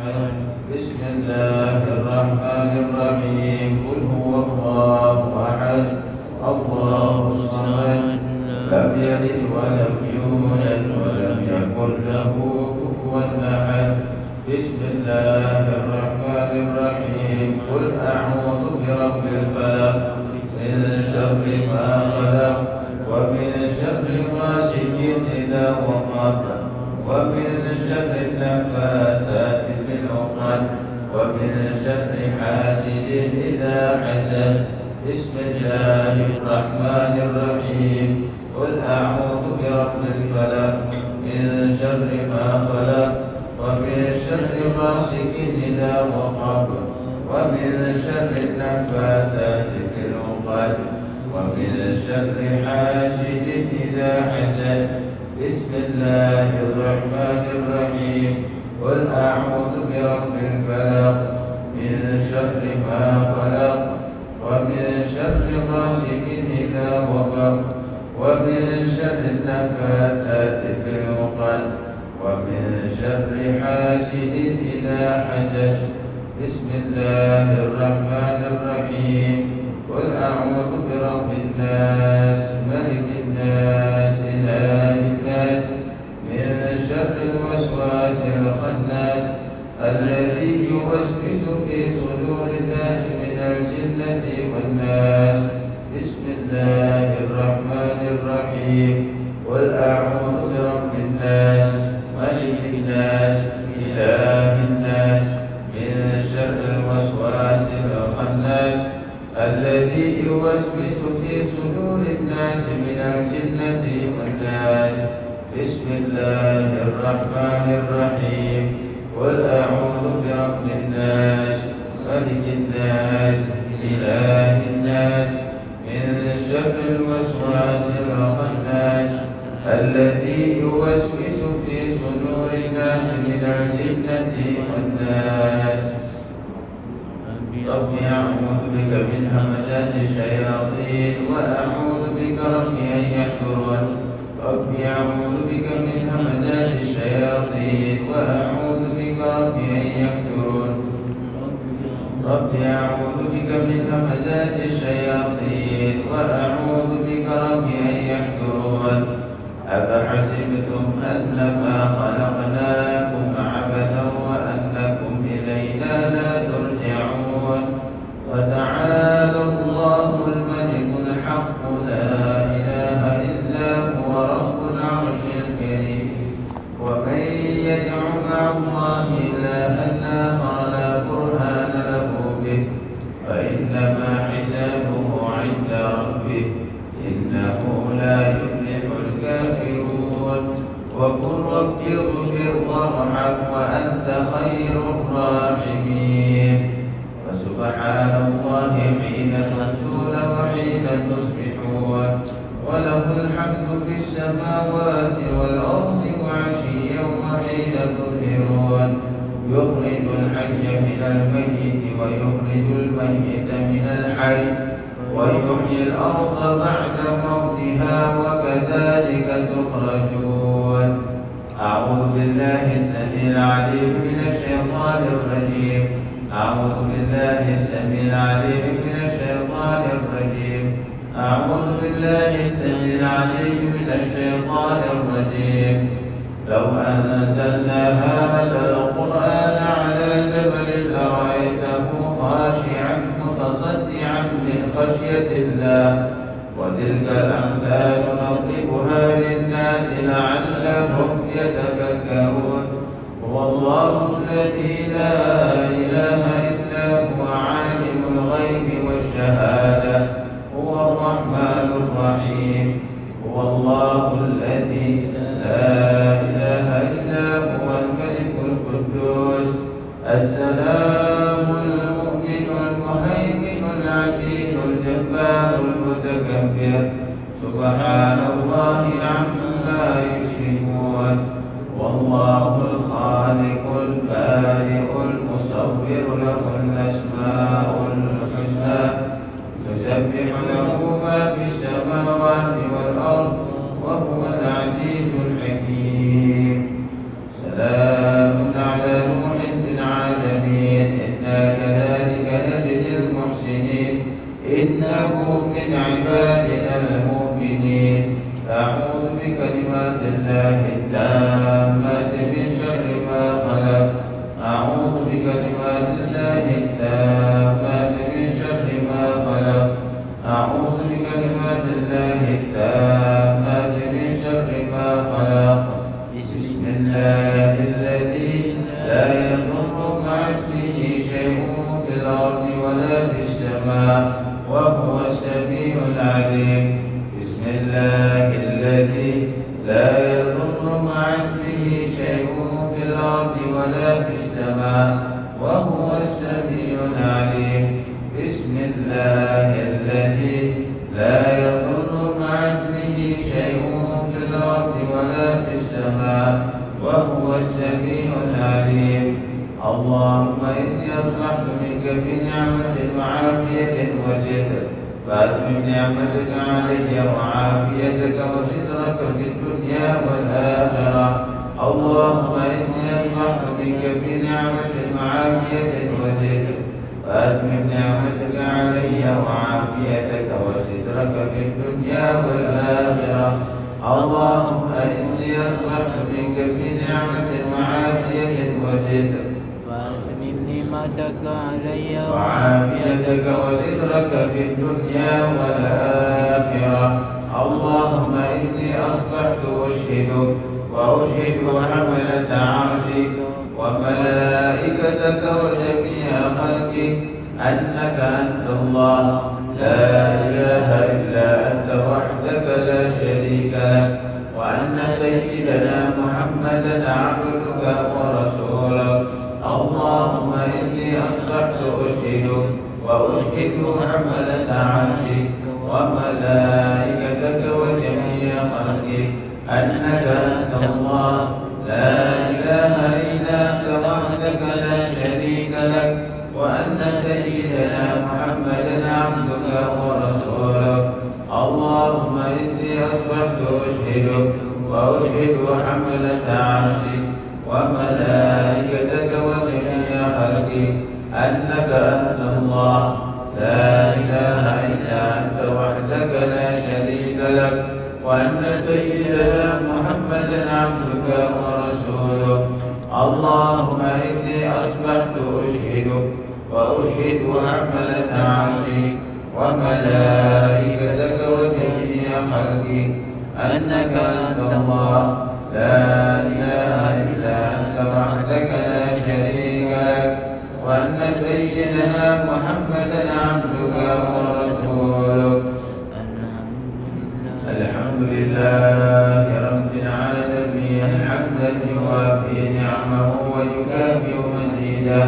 بسم الله الرحمن الرحيم قل هو الله أحد الله الصمد لم يلد ولم يولد ولم يكن له كفوا أحد بسم الله الرحمن الرحيم قل أعوذ برب الفلق من شر ما خلق ومن شر غاسق إذا وقب ومن شر النفاثات في العقد ومن شر حاسد إذا حسد بسم الله الرحمن الرحيم قل أعوذ برب الفلق من شر ما خلق ومن شر غاسق إذا وقب ومن شر النفاثات في العقد ومن شر حاسد إذا حسد بسم الله الرحمن الرحيم قل أعوذ برب الفلق من شر ما خلق ومن شر غاسق إذا وقب ومن شر النفاثات في العقد ومن شر حاسد إذا حسد بسم الله الرحمن الرحيم قل أعوذ برب الناس ملك الناس إله الناس من شر الوسواس الخناس الذي يوسوس في صدور الناس من الجنة والناس بسم الله الرحمن الرحيم قل أعوذ برب الناس ملك الناس إله الناس من شر الوسواس الخناس الذي يوسوس في صدور الناس من الجنة والناس بسم الله الرحمن الرحيم قل أعوذ برب الناس ملك الناس إله الناس من شر الوسواس الخناس الذي يوسوس في صدور الناس من الجنة والناس رب أعوذ بك من همزات الشياطين وأعوذ بك رب أن يحضرون رب أعوذ بك من همزات الشياطين وأعوذ بك رب أن يحضرون رب أعوذ بك من همزات الشياطين وأعوذ بك رب أن يحضرون أفحسبتم أنما خلقناكم عبثا وأنكم إلينا لا ترجعون وتعالى الله الملك الحق لا إله إلا هو رب العرش الكريم ومن يدع مع الله إلها آخر لا برهان له به فإنما حسابه عند ربه إنه لا يفلح الكافرون وقل رب اغفر وارحم وأنت خير الراحمين فسبحان الله حين تمسون وحين تصبحون وله الحمد في السماوات والأرض وعشيا وحين تظهرون يخرج الحي من الميت ويخرج الميت من الحي ويحيي الأرض بعد موتها وكذلك تخرجون أعوذ بالله السميع العليم من الشيطان الرجيم أعوذ بالله السميع العليم من الشيطان الرجيم أعوذ بالله السميع العليم من الشيطان الرجيم لو أنزلنا هذا القرآن على جبل لرأيته خاشعا متصدعا من خشية الله وتلك الأمثال نضربها للناس لعلهم يتفكرون هو الله الذي لا إله إلا هو عالم الغيب والشهادة هو الرحمن الرحيم هو الله الذي لا إله إلا هو الملك القدوس السلام المؤمن المهيمن العزيز الجبار المتكبر سبحان الله عما يشركون والله الخالق البارئ المصور له الأسماء الحسنى يسبح له ما في السماوات والأرض وهو العزيز الحكيم سلام على نوح في العالمين إنه من عبادنا المؤمنين. أعوذ بكلمات الله التامات من شر ما خلق. أعوذ بكلمات الله التامات من شر ما خلق. أعوذ بكلمات الله التامات من شر ما خلق. بسم الله الذي لا يضر مع اسمه شيء في الأرض ولا في السماء وهو السميع العليم. بسم الله الذي لا يضر مع اسمه شيء في الأرض ولا في السماء وهو السميع العليم. بسم الله الذي لا يضر مع اسمه شيء في الأرض ولا في السماء وهو السميع العليم. اللهم إني أصبحت منك بنعمة وعافية وستر، فأتمم نعمتك علي وعافيتك وسترك في الدنيا والآخرة. اللهم إني أصبحت منك بنعمة وعافية وستر، فأتمم نعمتك علي وعافيتك وسترك في الدنيا والآخرة. اللهم إني أصبحت منك بنعمة وعافية وستر، فأتمم نعمتك علي وعافيتك وسترك في الدنيا والآخرة. اللهم إني أصبحت أشهدك وأشهد حملة عرشك وملائكتك وجميع خلقك أنك أنت الله لا إله إلا أنت وحدك لا شريك لك، وأن سيدنا محمدا عبدك ورسولك. اللهم إني أصبحت أشهدك وأشهد حملة عرشك وملائكتك وجميع خلقك أنك أنت الله لا إله إلا أنت وحدك لا شريك لك، وأن سيدنا محمدا عبدك ورسولك. اللهم إني أصبحت أشهدك وأشهد حملة عرشك وملائكتك وجميع خلقك أنك أنت الله لا إله إلا أنت وحدك لا شريك لك، وأن سيدنا محمدا عبدك ورسولك. اللهم إني أصبحت أشهدك وأشهد حملة عرشك وملائكتك وجميع خلقك أنك أنت الله لا إله إلا أنت وحدك لا شريك لك، وأن سيدنا محمدا عبدك ورسولك. الحمد لله رب العالمين حمدا يوافي نعمه ويكافئ مزيده.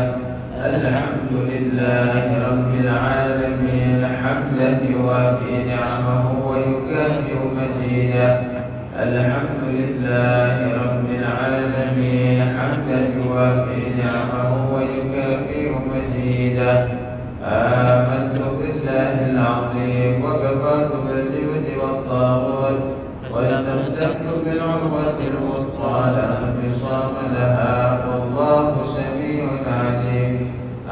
الحمد لله رب العالمين حمدا يوافي نعمه ويكافئ مزيده. الحمد لله رب العالمين حمدا يوافي نعمه ويكافئ مزيده. آمنت بالله العظيم وكفرت بالجبت والطاغوت، واستمسكت بالعروة الوثقى لا انفصام لها والله سميع عليم.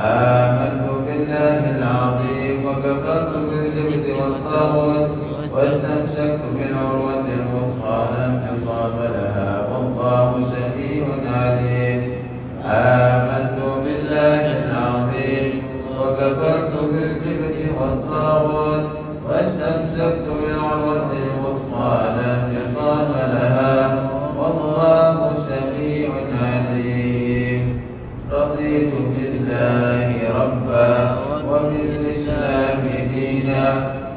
آمنت بالله العظيم وكفرت بالجبت والطاغوت، واستمسكت بالعروة الوثقى لا انفصام لها والله سميع عليم. آمنت بالله العظيم وكفرت بالجبت والطاغوت، واستمسكت بالعروة الوثقى لا انفصام لها والله سميع عليم. رضيت بالله ربا وبالإسلام دينا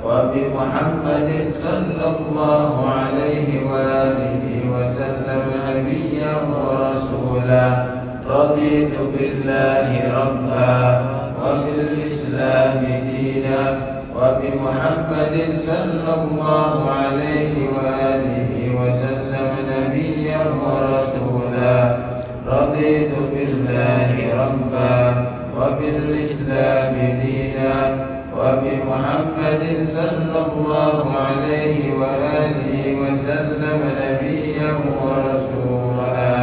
وبمحمد صلى الله عليه وآله وسلم نبيا ورسولا. رضيت بالله ربا وبالإسلام دينا وبمحمد صلى الله عليه وآله وسلم نبيا ورسولا. رضيت بالله ربا وبالإسلام دينا وبمحمد صلى الله عليه وآله وسلم نبيا ورسولا.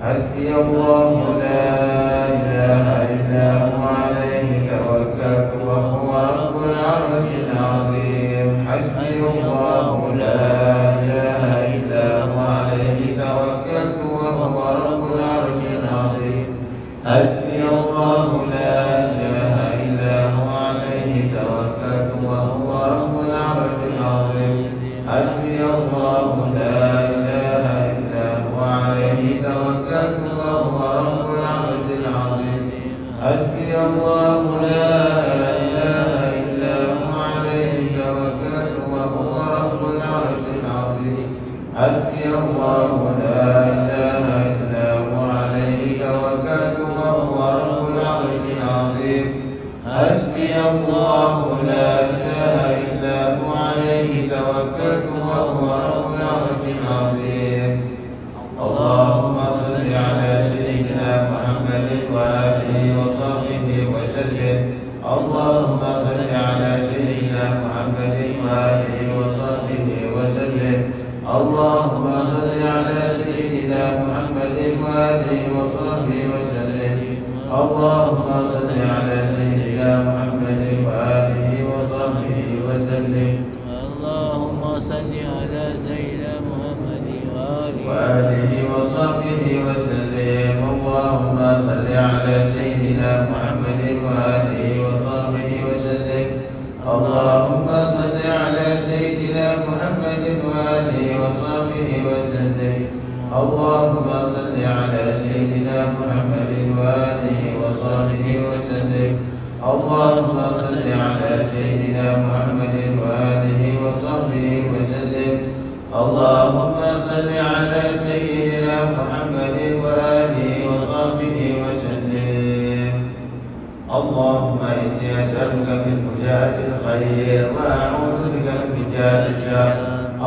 حسبي الله لا إله إلا هو عليه توكلت وهو عظيم حسبي الله لا إله إلا هو عليه توكلت وهو رب العرش العظيم حسبي الله لا إله إلا هو عليه توكلت وهو رب العرش العظيم حسبي الله لا إله إلا هو عليه توكلت وهو رب العرش العظيم حسبي الله لا إله إلا هو عليه توكلت وهو رب العرش العظيم حسبي الله لا إله إلا هو عليه توكلت وهو رب العرش العظيم حسبي الله لا إله إلا هو عليه توكلت وهو رب العرش العظيم اللهم صل على سيدنا محمد وآله وصحبه وسلم اللهم صل على سيدنا محمد وآله وصحبه وسلم اللهم صل على سيدنا محمد وآله وصحبه وسلم اللهم صل على سيدنا محمد وآله وصحبه وسلم اللهم صل على سيدنا محمد وآله وصحبه وسلم اللهم صل على سيدنا محمد وآله وصحبه وسلم اللهم صل على سيدنا محمد وآله وصحبه وسلم اللهم صل على سيدنا محمد وآله وصحبه وسلم اللهم صل على سيدنا محمد وآله وصحبه وسلم اللهم صل على سيدنا محمد وآله وصحبه وسلم اللهم إني أسألك من فجاءة الخير وأعوذ بك من فجاءة الشر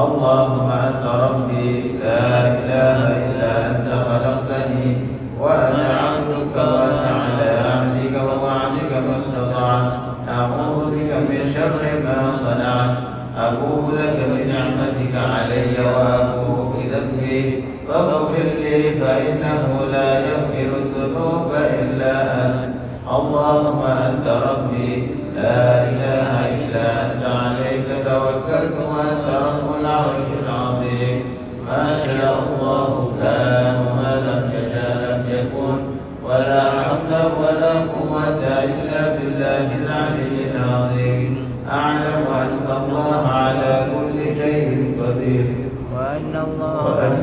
اللهم أنت ربي لا إله إلا أنت خلقتني وأنا عبدك وأنا على عهدك ووعدك ما استطعت أعوذ بك من شر ما صنعت أبوء لك بنعمتك علي وأبوء بذنبي فاغفر لي فإنه لا يغفر الذنوب إلا أنت اللهم أنت ربي لا إله إلا أنت عليك توكلت وأنت رب العرش العظيم ما شاء الله كان وما لم يشاء لم يكن ولا حول ولا قوة إلا بالله العلي العظيم أعلم أن الله على كل شيء قدير وأن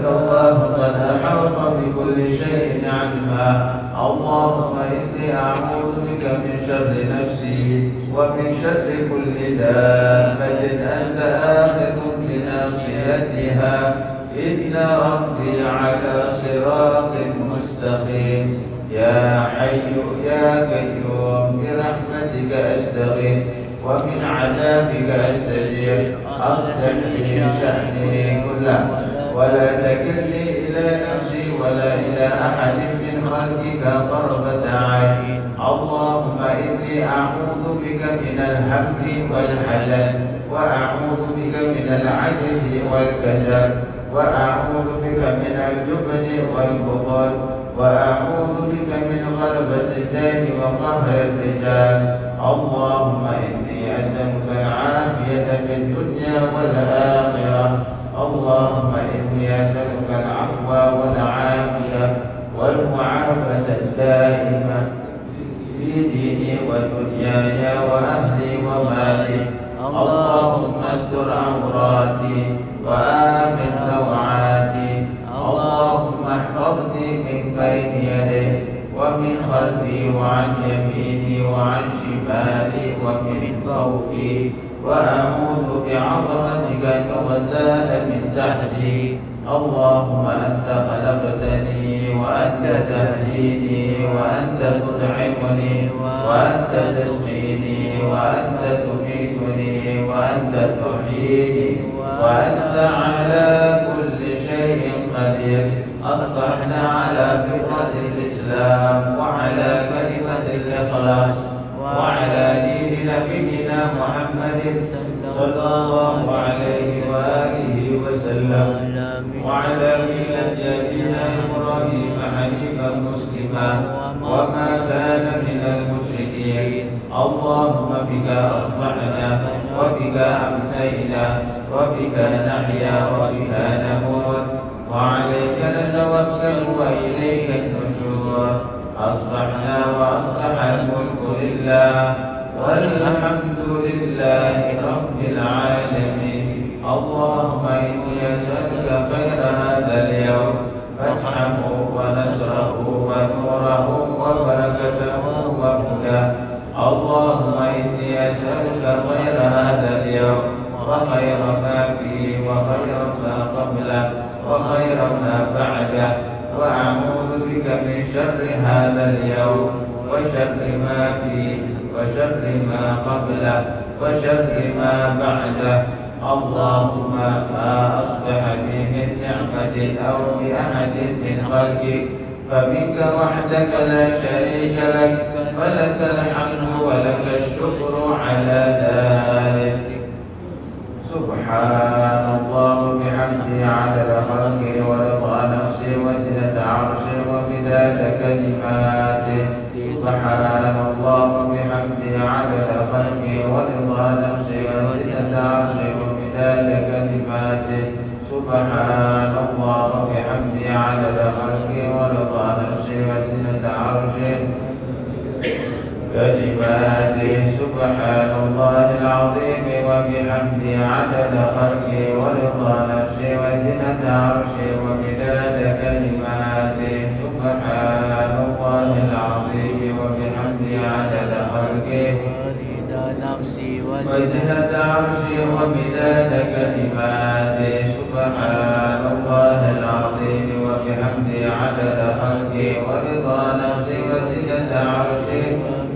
الله قد أحاط بكل شيء علما اللهم إني أعوذ بك من شر نفسي ومن شر كل دابة أنت آخذ بناصيتها إن ربي على صراط مستقيم يا حي يا قيوم برحمتك أستغيث ومن عذابك أستجير أصلح لي شأني كله ولا تكلني إلى نفسي ولا إلى أحد من خلقك طرفة عين اللهم إني أعوذ بك من الهم والحزن وأعوذ بك من العجز والكسل وأعوذ بك من الجبن والبخل وأعوذ بك من غلبة الدين وقهر الرجال اللهم إني أسألك العافية في الدنيا والآخرة اللهم إني أسألك العفو والعافية والمعافاة الدائمة في ديني ودنياي وأهلي ومالي اللهم استر عوراتي وآمن روعاتي اللهم احفظني من بين يدي ومن خلفي وعن يميني وعن شمالي ومن فوقي وأعوذ بعظمتك أن أغتال من تحتي اللهم أنت خلقتني وأنت تهديني وأنت تطعمني وأنت تسقيني وأنت تميتني وأنت تحييني وأنت على كل شيء قدير أصبحنا على فطرة الإسلام وعلى كلمة الإخلاص وعلى دين نبينا محمد صلى الله عليه وآله وسلم وعلى ملة أبينا إبراهيم حنيفا مسلما وما كان من المشركين اللهم بك أصبحنا وبك أمسينا وبك نحيا وبك نموت وعليك نتوكل وإليك النشور. أصبحنا وأصبح الملك لله والحمد لله رب العالمين. اللهم إني أسألك خير هذا اليوم فتحه ونصره ونوره وبركته وهداه. اللهم إني أسألك خير هذا اليوم وخير ما فيه وخير ما قبله وخير ما بعده، وأعوذ بك من شر هذا اليوم وشر ما فيه وشر ما قبله وشر ما بعده. اللهم ما أصبح بي من نعمة أو بأحد من خلقك فمنك وحدك لا شريك لك، فلك الحمد ولك الشكر على ذلك. سبحان الله وبحمده عدد خلقه ورضا نفسه وزنة عرشه ومداد كلماته. سبحان الله وبحمده عدد خلقه ورضا نفسه وزنة عرشه ومداد كلماته. سبحان الله وبحمده عدد خلقه ورضا نفسه وزنة عرشه كلماته. سبحان الله العظيم وبحمده عدد خلقه ورضا نفسه وزنة عرشه ومداد كلماته. سبحان الله العظيم وبحمده عدد خلقه وزنة عرشه ومداد كلماته. سبحان الله العظيم وبحمده عدد خلقه ورضا نفسه وزنة عرشه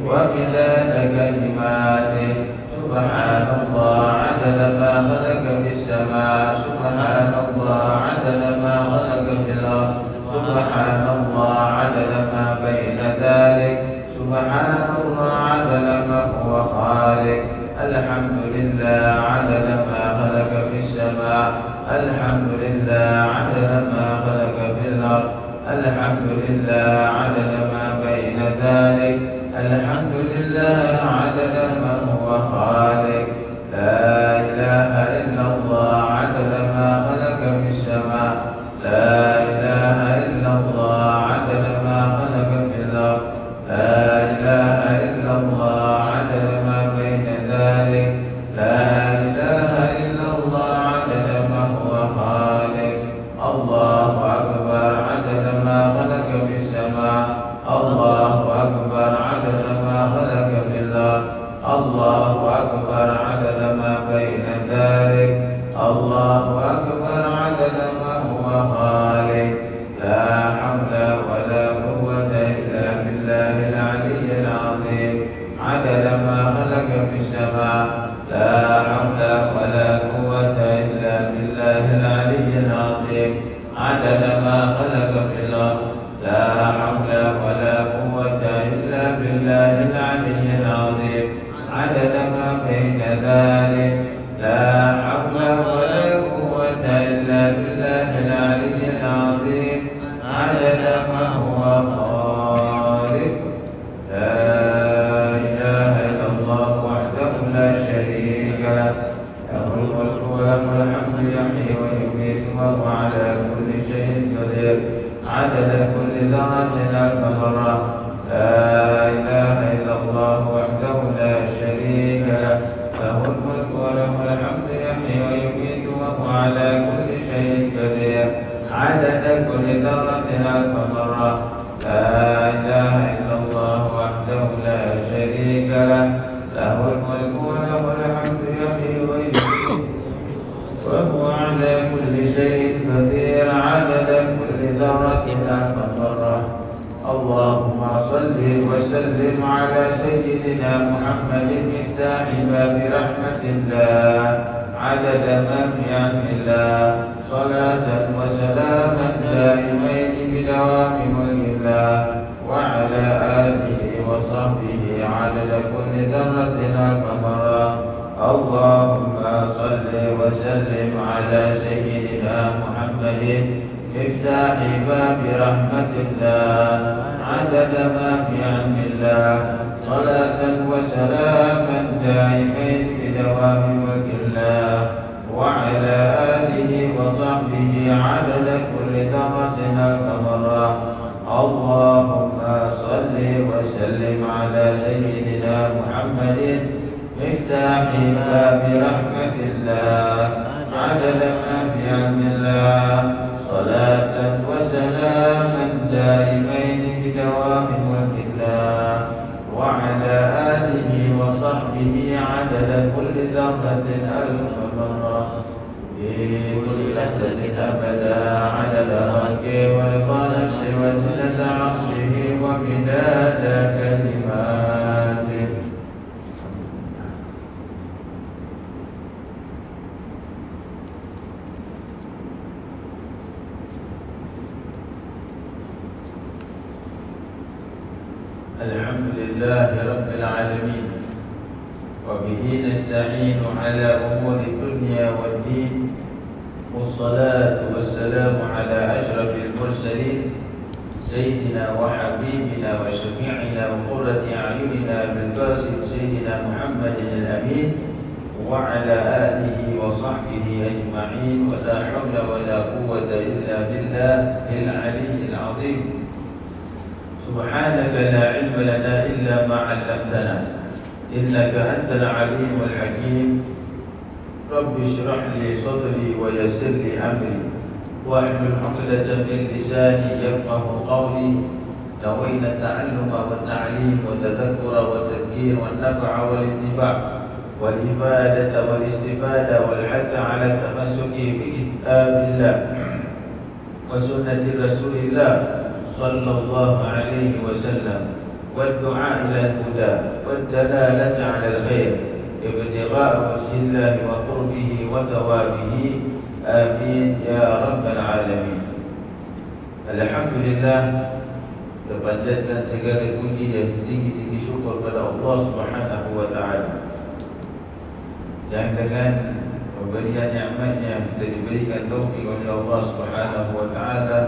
ومداد كلماته. سبحان الله عدد ما خلق في السماء. سبحان الله عدد ما خلق في الأرض. سبحان الله عدد ما بين ذلك. سبحان الله عدد ما هو خالق. الحمد لله عدد ما خلق في السماء. الحمد لله عدد ما خلق في الأرض. الحمد لله عدد ما بين ذلك. الحمد لله عدد ما هو خالق. لا إله إلا الله عدد ما خلق في السماء. لا إله إلا الله عدد ما خلق في الأرض. لا إله إلا الله عدد ما بين ذلك. لا إله إلا الله عدد ما هو خالق. الله أكبر عدد ما خلق في السماء. الله أكبر عدد ما خلق في الأرض. الله أكبر عدد ما بين ذلك. الله أكبر عدد ما هو خالق. لا حول ولا قوة إلا بالله العلي العظيم عدد ما خلق في السماء. لا حول ولا قوة إلا بالله العلي العظيم عدد ما خلق في الأرض. لا حول ولا قوة إلا بالله العلي العظيم عدد ما بين ذلك. لا حول ولا قوة إلا بالله العلي العظيم عدد ما هو خالق. لا إله إلا الله وحده لا شريك له، له الملك وله الحمد يحيي ويميت وهو على كل شيء قدير عدد كل ذرة ألف مرة. لا إله إلا الله وحده لا شريك له، له الملك وله الحمد يحيي ويميت وهو على كل شيء قدير عدد كل ذرة ألف مرة. لا إله إلا الله وحده لا شريك له، له الملك وله الحمد يحيي ويميت وهو على كل شيء قدير عدد كل ذرة ألف مرة. اللهم صل وسلم على سيدنا محمد مفتاح باب رحمة الله عدد ما في علم الله، صلاة وسلاما دائمين بدوام ملك الله، وعلى آله وصحبه عدد كل ذرة ألف مرة. اللهم صل وسلم على سيدنا محمد مفتاح باب رحمة الله عدد ما في علم الله صلاة وسلاما دائمين بدوام ملك الله وعلى آله وصحبه عدد كل ذرة ألف مرة. اللهم صل وسلم على سيدنا محمد مفتاح باب رحمة الله عدد ما في علم الله صلاة وسلاما دائمين بدوام ملك الله وعلى آله وصحبه عدد كل ذرة ألف مرة في كل لحظة أبدا عدد خلقه ورضا نفسه وزنة عرشه ومداد كلماته. الحمد لله رب العالمين وبه نستعين على أمور الدنيا والدين والصلاة والسلام على أشرف المرسلين سيدنا وحبيبنا وشفيعنا وقرة أعيننا بالقاسم سيدنا محمد الأمين وعلى آله وصحبه أجمعين ولا حول ولا قوة إلا بالله العلي العظيم. سبحانك لا علم لنا إلا ما علمتنا إنك أنت العليم الحكيم. رب اشرح لي صدري ويسر لي أمري واحلل عقدة من لساني يفقه قولي. نوينا التعلم والتعليم والتذكر والتذكير والنفع والانتفاع والإفادة والاستفادة والحث على التمسك بكتاب الله وسنة رسول الله صلى الله عليه وسلم والدعاء إلى الهدى والدلالة على الخير ابتغاء وجه الله وقربه وثوابه. آمين يا رب العالمين. Alhamdulillah, terpanjatkan segala puji dan setinggi-tinggi syukur pada Allah Subhanahu wa taala yang dengan pemberian nikmatnya yang kita diberikan taufik oleh Allah Subhanahu wa taala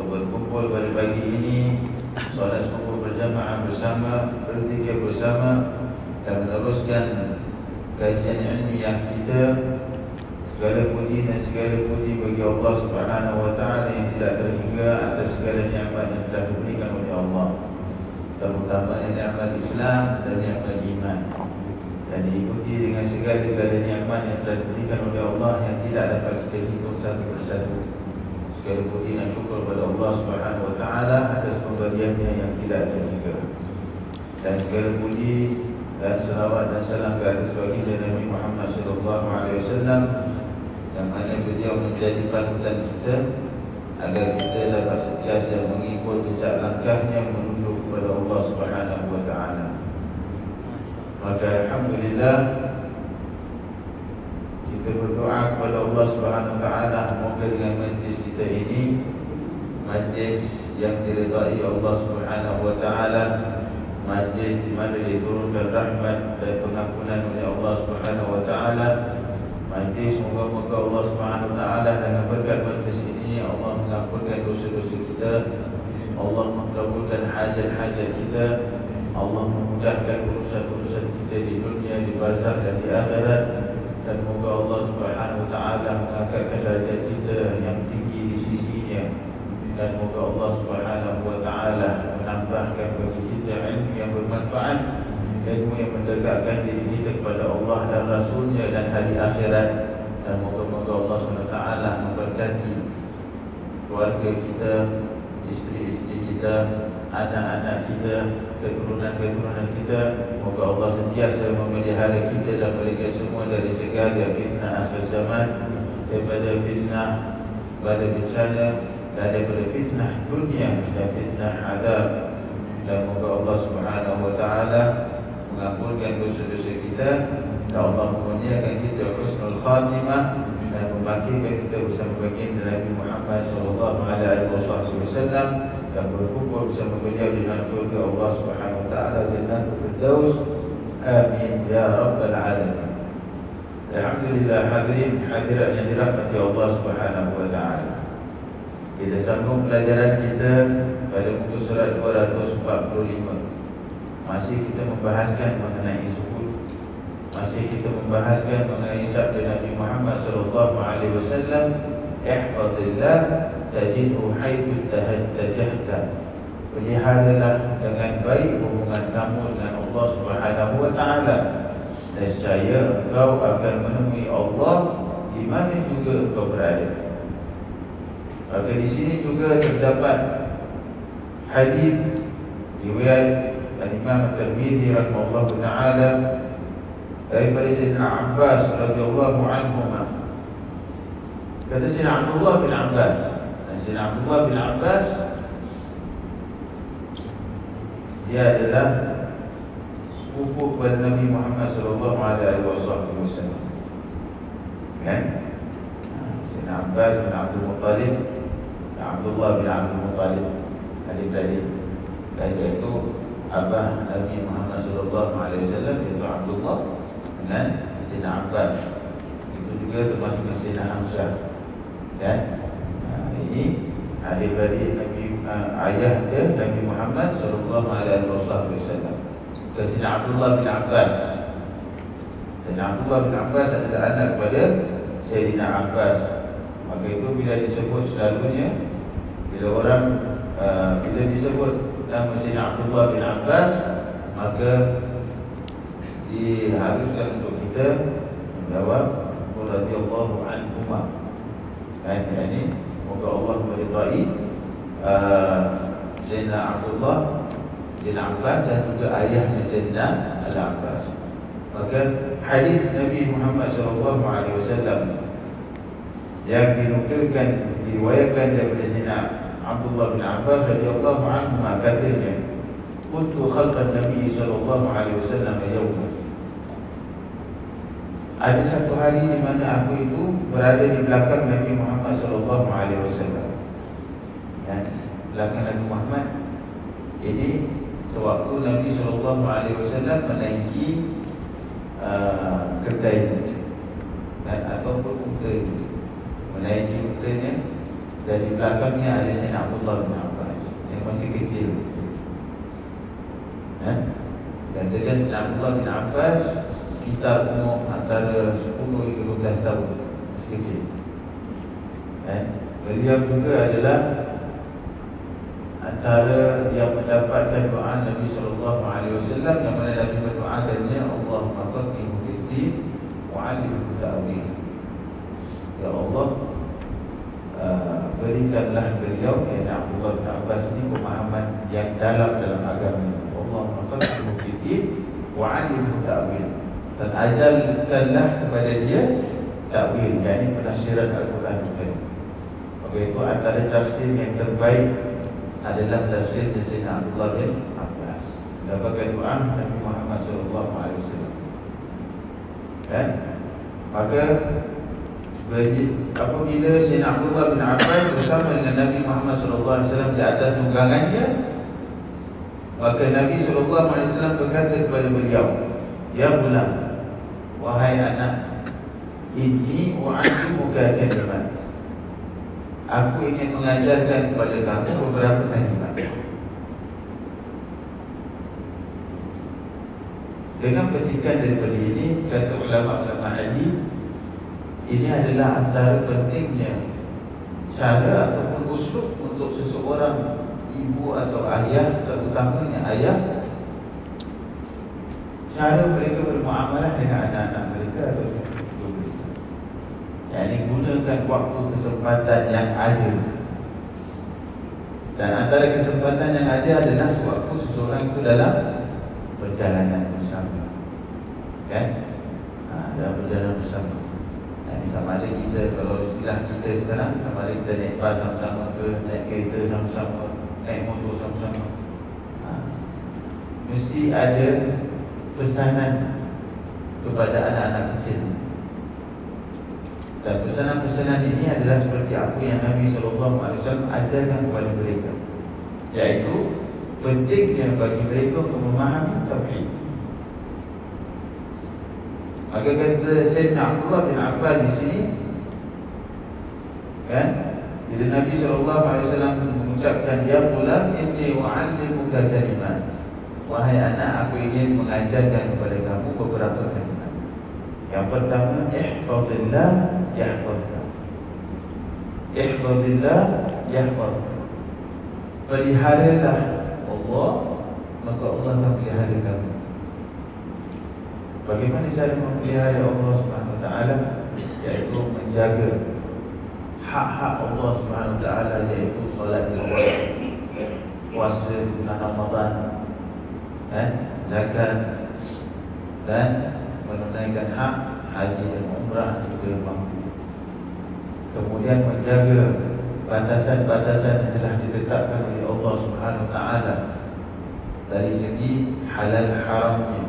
berkumpul pada pagi ini, solat subuh berjamaah bersama, berzikir bersama dan meneruskan kajian ilmiah kita. Segala puji dan segala puji bagi Allah Subhanahu wa taala yang tidak terhingga atas segala nikmat yang telah diberikan oleh Allah, terutama nikmat Islam dan nikmat iman, dan diikuti dengan segala nikmat yang telah diberikan oleh Allah yang tidak dapat kita hitung satu persatu. Segala puji dan syukur pada Allah Subhanahu wa taala atas pemberiannya yang tidak terhingga. Dan segala puji dan selawat dan salam ke atas baginda Nabi Muhammad sallallahu alaihi wasallam yang mana beliau menjadi panutan kita agar kita dapat sentiasa mengikut jejak langkahnya menuju kepada Allah Subhanahu wa taala. Maka alhamdulillah kita berdoa kepada Allah Subhanahu wa taala semoga dengan majlis kita ini majlis yang diridai Allah Subhanahu wa taala, majlis di mana diturunkan rahmat dan pengampunan oleh Allah Subhanahu wa taala. Majlis moga-moga Allah Subhanahu wa taala dengan berkat majlis ini Allah mengampunkan dosa-dosa kita, Allah mengabulkan hajat-hajat kita, Allah memudahkan urusan-urusan kita di dunia, di barzakh dan di akhirat. Dan moga Allah Subhanahu wa taala mengangkatkan derajat kita yang tinggi di sisinya. Dan moga Allah Subhanahu wa taala menambahkan bagi kita ilmu yang bermanfaat, ilmu yang mendekatkan diri kita kepada Allah dan Rasulnya dan hari akhirat. Dan moga-moga Allah SWT memberkati keluarga kita, isteri-isteri kita, anak-anak kita, keturunan-keturunan kita. Moga Allah sentiasa memelihara kita dan mereka semua dari segala fitnah akhir zaman, daripada fitnah pada bencana dan daripada fitnah dunia dan fitnah azab. Dan moga Allah Subhanahu wa taala mengampunkan dosa-dosa kita, dan Allah memurniakan kita husnul khatimah dan membangkitkan kita bersama baginda Nabi Muhammad sallallahu alaihi wasallam dan berkumpul bersama beliau di dalam syurga Allah Subhanahu wa taala Jannatul Firdaus. Amin ya rabbal alamin. Alhamdulillah, hadirin hadirat yang dirahmati Allah Subhanahu wa taala. Kita sambung pelajaran kita pada muka surat 245. Masih kita membahaskan mengenai zuhud. Masih kita membahaskan mengenai sabda Nabi Muhammad SAW, ihfazillah tajidhu haitsu tajahta. Peliharalah dengan baik hubungan kamu dengan Allah Subhanahu wa taala. Nescaya engkau akan menemui Allah di mana juga engkau berada. Maka di sini juga terdapat hadis riwayat Imam At-Tirmidzi rahimahullah taala daripada Sayyidina Abbas radhiyallahu anhu. Kata Sayyidina Abdullah bin Abbas, Sayyidina Abdullah bin Abbas dia adalah sepupu kepada Nabi Muhammad sallallahu alaihi wasallam. Kan? Sayyidina Abbas bin Abdul Muttalib, Abdullah bin Abdul Muttalib, adik-beradik. Dan iaitu abah Nabi Muhammad sallallahu alaihi wasallam, iaitu Abdullah dengan Sayyidina Abbas. Itu juga termasuk Sayyidina Hamzah. Kan? Ini adik-beradik Nabi, ayah dia Nabi Muhammad sallallahu alaihi wasallam. Sayyidina Abdullah bin Abbas. Sayyidina Abdullah bin Abbas adalah anak kepada Sayyidina Abbas. Maka itu bila disebut selalunya, bila orang bila disebut nama Sayyidina Abdullah bin Abbas, maka diharuskan untuk kita menjawab radhiyallahu anhuma. Dan ini moga Allah meridai Sayyidina Abdullah bin Abbas dan juga ayahnya Sayyidina Al-Abbas. Maka hadis Nabi Muhammad SAW yang dinukilkan, diriwayatkan daripada Sayyidina Abdullah bin Abbas radhiyallahu anhu, katanya, kuntu khalqan Nabi sallallahu alaihi wasallam yawma. Ada satu hari di mana aku itu berada di belakang Nabi Muhammad sallallahu alaihi wasallam. Ya, belakang Nabi Muhammad ini sewaktu Nabi sallallahu alaihi wasallam menaiki kedainya dan ataupun mukanya, menaiki mukanya, dan di belakangnya ada Sayyidina Abdullah bin Abbas yang masih kecil. Dan dengan Sayyidina Abdullah bin Abbas sekitar umur antara 10 hingga 12 tahun, masih kecil. Beliau juga adalah antara yang mendapatkan doa Nabi sallallahu alaihi wasallam, yang mana Nabi mendoakannya, Allahumma faqihhu fid din wa 'allimhu ta'wil. Ya Allah, berikanlah beliau, yang Abdullah bin Abbas ini, pemahaman yang dalam agama. Allahumma faqihhu fid din wa 'allimhu ta'wil. Dan ajarkanlah kepada dia ta'wil, yakni penafsiran Al-Quran. Maka itu antara tafsir yang terbaik adalah tafsir Sayyidina Abdullah bin Abbas. Dapatkan doa Nabi Muhammad sallallahu alaihi wasallam. Kan? Maka apabila Sayyidina Abdullah bin Abbas bersama dengan Nabi Muhammad sallallahu alaihi wasallam di atas tunggangannya, maka Nabi sallallahu alaihi wasallam berkata kepada beliau, ya gulam, wahai anak, inni u'allimuka kalimat. Aku ingin mengajarkan kepada kamu beberapa kalimat. Dengan petikan daripada ini, kata ulama-ulama hadis, ini adalah antara pentingnya cara ataupun uslub untuk seseorang ibu atau ayah, terutamanya ayah, cara mereka bermuamalah dengan anak-anak mereka atau cucu mereka. Yang gunakan waktu kesempatan yang ada. Dan antara kesempatan yang ada adalah sewaktu seseorang itu dalam perjalanan bersama. Kan? Dalam perjalanan bersama. Sama ada kita, kalau istilah kita sekarang, sama ada kita naik bas sama-sama ke, naik kereta sama-sama, naik motor sama-sama, mesti ada pesanan kepada anak-anak kecil. Dan pesanan-pesanan ini adalah seperti apa yang Nabi SAW ajarkan kepada mereka, iaitu pentingnya bagi mereka untuk memahami tauhid. Maka kata Sayyidina Abdullah bin Abbas di sini, kan, Bila Nabi SAW mengucapkan, ya ghulam inni u'allimuka kalimat, wahai anak, aku ingin mengajarkan kepada kamu beberapa kalimat. Yang pertama, ihfazillah yahfazka. Ihfazillah yahfazka. Peliharalah Allah, maka Allah akan pelihara kamu. Bagaimana cara memelihara Allah Subhanahu Wa Taala? Iaitu menjaga hak-hak Allah Subhanahu Wa Taala, iaitu solat lima waktu, puasa bulan Ramadan, zakat, dan menunaikan hak haji dan umrah jika mampu. Kemudian menjaga batasan-batasan yang telah ditetapkan oleh Allah Subhanahu Wa Taala dari segi halal haramnya.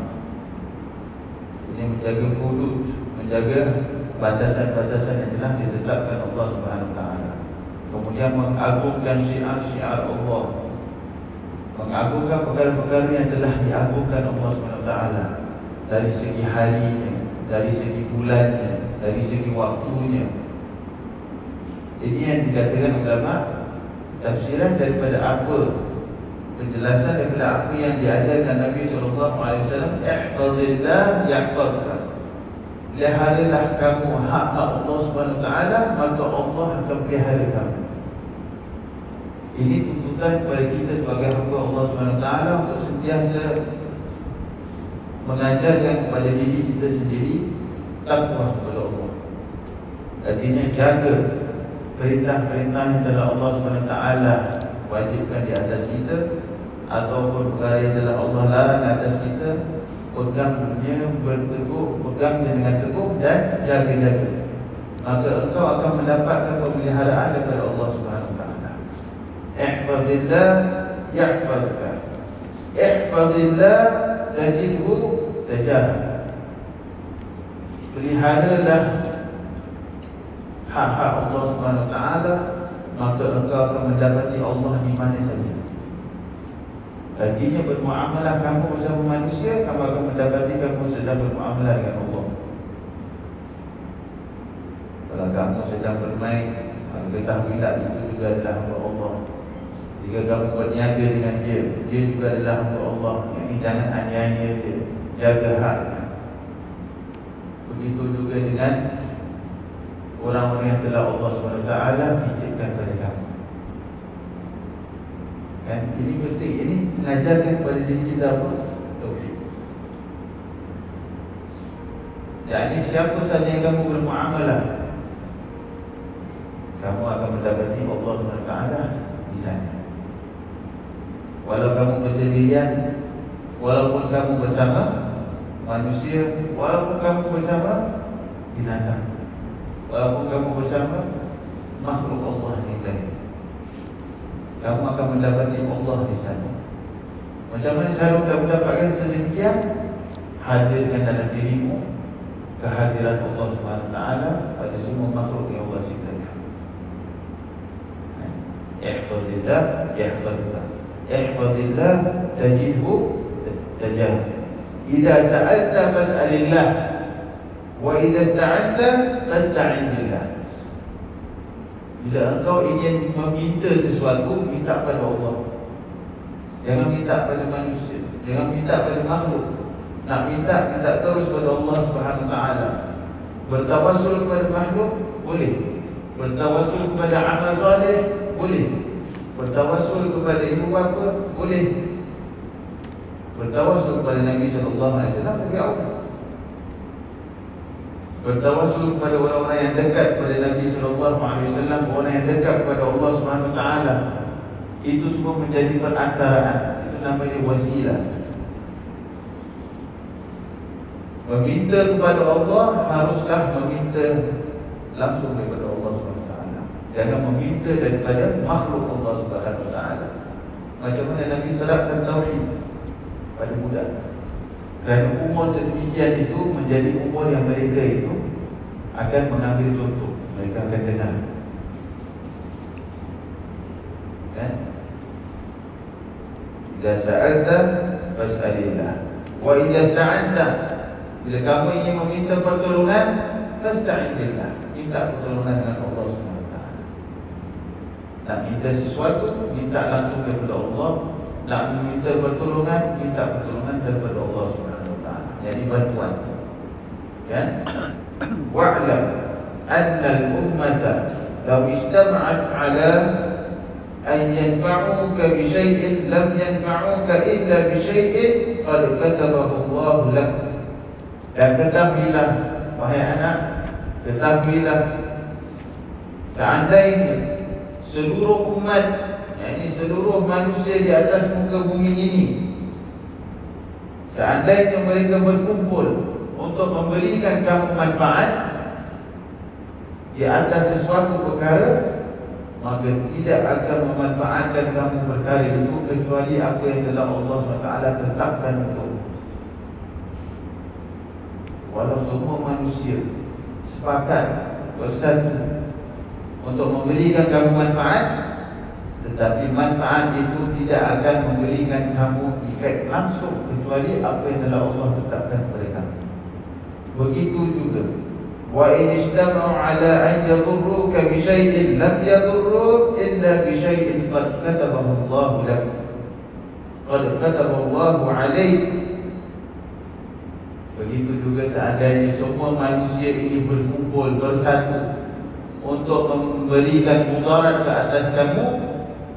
Ini menjaga hudud, menjaga batasan-batasan yang telah ditetapkan Allah Subhanahu Wa Taala. Kemudian mengagungkan syiar-syiar Allah, mengagungkan perkara-perkara yang telah diagungkan Allah Subhanahu Wa Taala dari segi harinya, dari segi bulannya, dari segi waktunya. Ini yang dikatakan ulama, tafsiran daripada apa, penjelasan daripada apa yang diajarkan Nabi SAW. Ihfazillah yahfazka. Peliharalah kamu hak-hak Allah Subhanahu Wa Taala, maka Allah akan pelihara kamu. Ini tuntutan kepada kita sebagai hamba Allah Subhanahu Wa Taala untuk sentiasa mengajarkan kepada diri kita sendiri takwa kepada Allah. Artinya jaga perintah-perintah yang telah Allah Subhanahu Wa Taala wajibkan di atas kita, ataupun perkara yang telah Allah larang atas kita, pegangnya dengan teguh dan jaga-jaga. Maka engkau akan mendapatkan pemeliharaan daripada Allah Subhanahu Wa Taala. Ihfazillah yahfazka. Ihfazillah tajidhu tajahak. Peliharalah hak-hak Allah Subhanahu Wa Taala, maka engkau akan mendapati Allah di mana saja. Artinya bermuamalah kamu bersama manusia, kamu akan mendapati kamu sedang bermuamalah dengan Allah. Kalau kamu sedang bermain, ketahuilah itu juga adalah hamba Allah. Jika kamu berniaga dengan dia, dia juga adalah hamba Allah. Ini jangan aniaya dia, jaga haknya. Begitu juga dengan orang-orang yang telah Allah SWT titipkan kepada kamu. Ini penting. Ini mengajarkan kepada diri kita apa? Tauhid. Jadi siapa saja yang kamu bermuamalah, kamu akan mendapati Allah SWT di sana. Walau kamu bersendirian, walaupun kamu bersama manusia, walaupun kamu bersama binatang, walaupun kamu bersama makhluk Allah yang lain, kamu akan mendapati Allah di sana. Macam mana cara untuk mendapatkan sedemikian? Hadirkan dalam dirimu kehadiran Allah Subhanahu Wa Taala pada semua makhluk yang Allah ciptakan. Ihfazillah yahfazka. Ihfazillah tajidhu tajahak. Idza sa'alta fas'alillah, wa idza ista'anta fasta'in billah. Bila engkau ingin meminta sesuatu, minta pada Allah. Jangan minta pada manusia, jangan minta pada makhluk. Nak minta terus pada Allah Subhanahu Wa Taala. Bertawassul kepada makhluk boleh, bertawassul kepada amal soleh boleh, bertawassul kepada ibu bapa boleh, bertawassul kepada Nabi SAW tapi Allah. Bertawassul kepada orang-orang yang dekat kepada Nabi SAW, orang yang dekat kepada Allah Subhanahu Wa Taala. Itu semua menjadi perantaraan. Itu namanya wasilah. Meminta kepada Allah haruslah meminta langsung daripada Allah Subhanahu Wa Taala. Jangan meminta daripada makhluk Allah Subhanahu Wa Taala. Macam mana Nabi terapkan tauhid pada budak. Kerana umur sedemikian itu menjadi umur yang mereka itu akan mengambil contoh, mereka akan dengar. Kan? Idza sa'alta fas'alillah, wa idza ista'anta, bila kamu ingin meminta pertolongan, fasta'in billah, minta pertolongan dengan Allah Subhanahu Wa Taala. Nak minta sesuatu, minta langsung daripada Allah. Nak minta pertolongan, minta pertolongan daripada Allah Subhanahu Wa Taala. Jadi bantuan. Kan? Wa'lam anna al-ummata law ijtama'at 'ala an yanfa'uka bi syai'in lam yanfa'uka illa bi syai'in qad katabahu Allah lak. Dan ketahuilah wahai anak, ketahuilah seandainya seluruh umat, yakni seluruh manusia di atas muka bumi ini, seandainya mereka berkumpul untuk memberikan kamu manfaat di atas sesuatu perkara, maka tidak akan memanfaatkan kamu perkara itu kecuali apa yang telah Allah SWT tetapkan untukmu. Walau semua manusia sepakat bersatu untuk memberikan kamu manfaat, tetapi manfaat itu tidak akan memberikan kamu efek langsung kecuali apa yang telah Allah tetapkan kepada kamu. Begitu juga wa in istama'u 'ala an yadurruka bi syai'in lam yadurruk illa bi syai'in qad katabahu Allah lak. Qad katabahu Allah 'alaik. Begitu juga seandainya semua manusia ini berkumpul bersatu untuk memberikan mudarat ke atas kamu,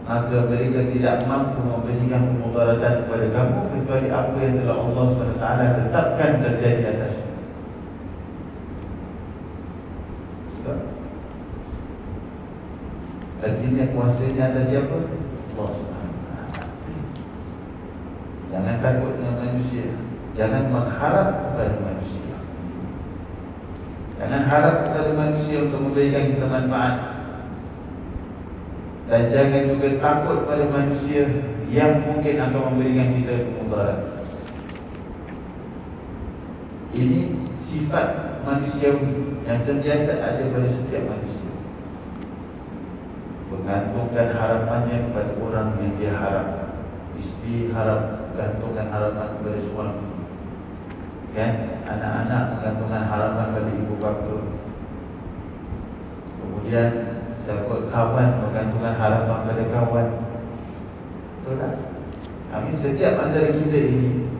maka mereka tidak mampu memberikan mudaratan kepada kamu kecuali apa yang telah Allah SWT tetapkan terjadi atasmu. Artinya kuasanya atas siapa? Allah SWT. Jangan takut dengan manusia, jangan mengharap kepada manusia. Jangan harap kepada manusia untuk memberikan kita manfaat. Dan jangan juga takut pada manusia yang mungkin akan memberikan kita mudarat. Ini sifat manusiawi yang sentiasa ada pada setiap manusia. Menggantungkan harapannya kepada orang yang dia harap. Isteri harap, gantungkan harapan kepada suami. Kan? Anak-anak menggantungkan harapan pada ibu bapa. Kemudian siapa kawan menggantungkan harapan pada kawan. Betul tak? Kami setiap antara kita ini,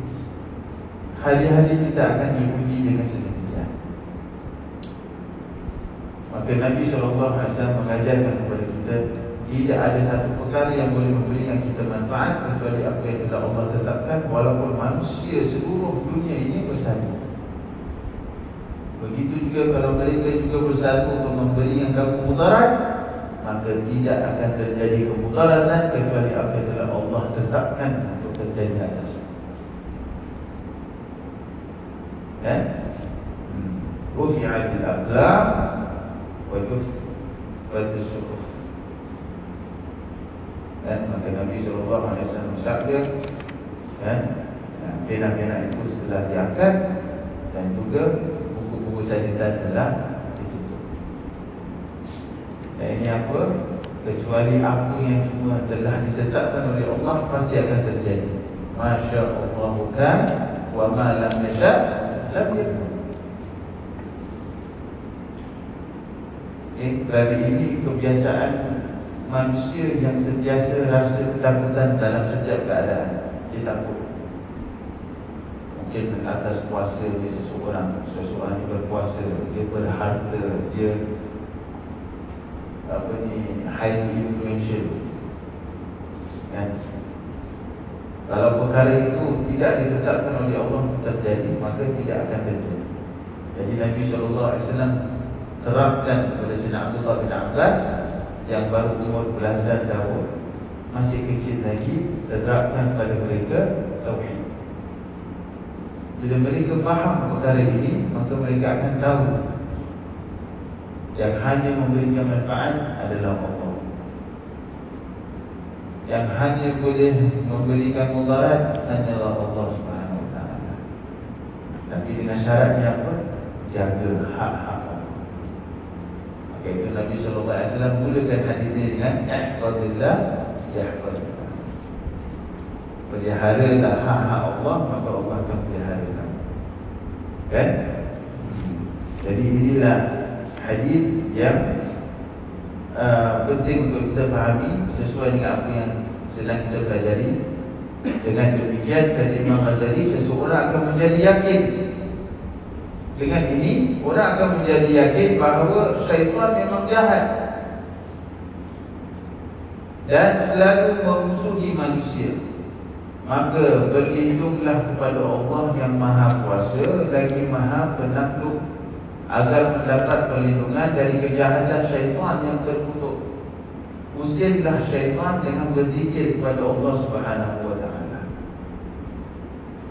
hari-hari kita akan diuji dengan sedemikian. Maka Nabi SAW mengajarkan kepada kita, tidak ada satu perkara yang boleh memberikan kita manfaat kecuali apa yang telah Allah tetapkan, walaupun manusia seluruh dunia ini bersatu. Begitu juga kalau mereka juga bersatu untuk memberikan kamu mudarat, maka tidak akan terjadi kemudaratan kecuali apa yang telah Allah tetapkan untuk terjadi atasmu. Kan? Rufi'atil aqlam wa juffatis suhuf. Dan maka Nabi SAW bersabda, kan, pena-pena itu telah diangkat dan juga buku-buku catatan telah ditutup. Dan ini apa? Kecuali apa yang semua telah ditetapkan oleh Allah pasti akan terjadi. Masya Allah kan, wa ma lam yasha' lam yakun. Kerana ini kebiasaan manusia yang sentiasa rasa ketakutan dalam setiap keadaan. Dia takut. Mungkin atas kuasa dia seseorang yang berkuasa, dia berharta, dia highly influential. Kan? Kalau perkara itu tidak ditetapkan oleh Allah untuk terjadi, maka tidak akan terjadi. Jadi Nabi SAW terapkan kepada Sayyidina Abdullah bin Abbas yang baru umur belasan tahun, masih kecil lagi, terapkan pada mereka tauhid. Bila mereka faham perkara ini, maka mereka akan tahu yang hanya memberikan manfaat adalah Allah. Yang hanya boleh memberikan mudarat hanyalah Allah Subhanahu Wa Taala. Tapi dengan syaratnya apa? Jaga hak-hak Allah. Maka itu Nabi SAW mulakan hadis ini dengan ihfazillah yahfazillah. Peliharalah hak-hak Allah, maka Allah akan pelihara kamu. Kan? Jadi inilah hadis yang penting untuk kita fahami sesuai dengan apa yang sedang kita pelajari. Dengan demikian, kata Imam Ghazali, seseorang akan menjadi yakin. Dengan ini, orang akan menjadi yakin bahawa syaitan memang jahat dan selalu memusuhi manusia. Maka berlindunglah kepada Allah yang Maha Kuasa lagi Maha Penakluk agar mendapat perlindungan dari kejahatan syaitan yang terkutuk. Usirlah syaitan dengan berzikir kepada Allah Subhanahu wa taala.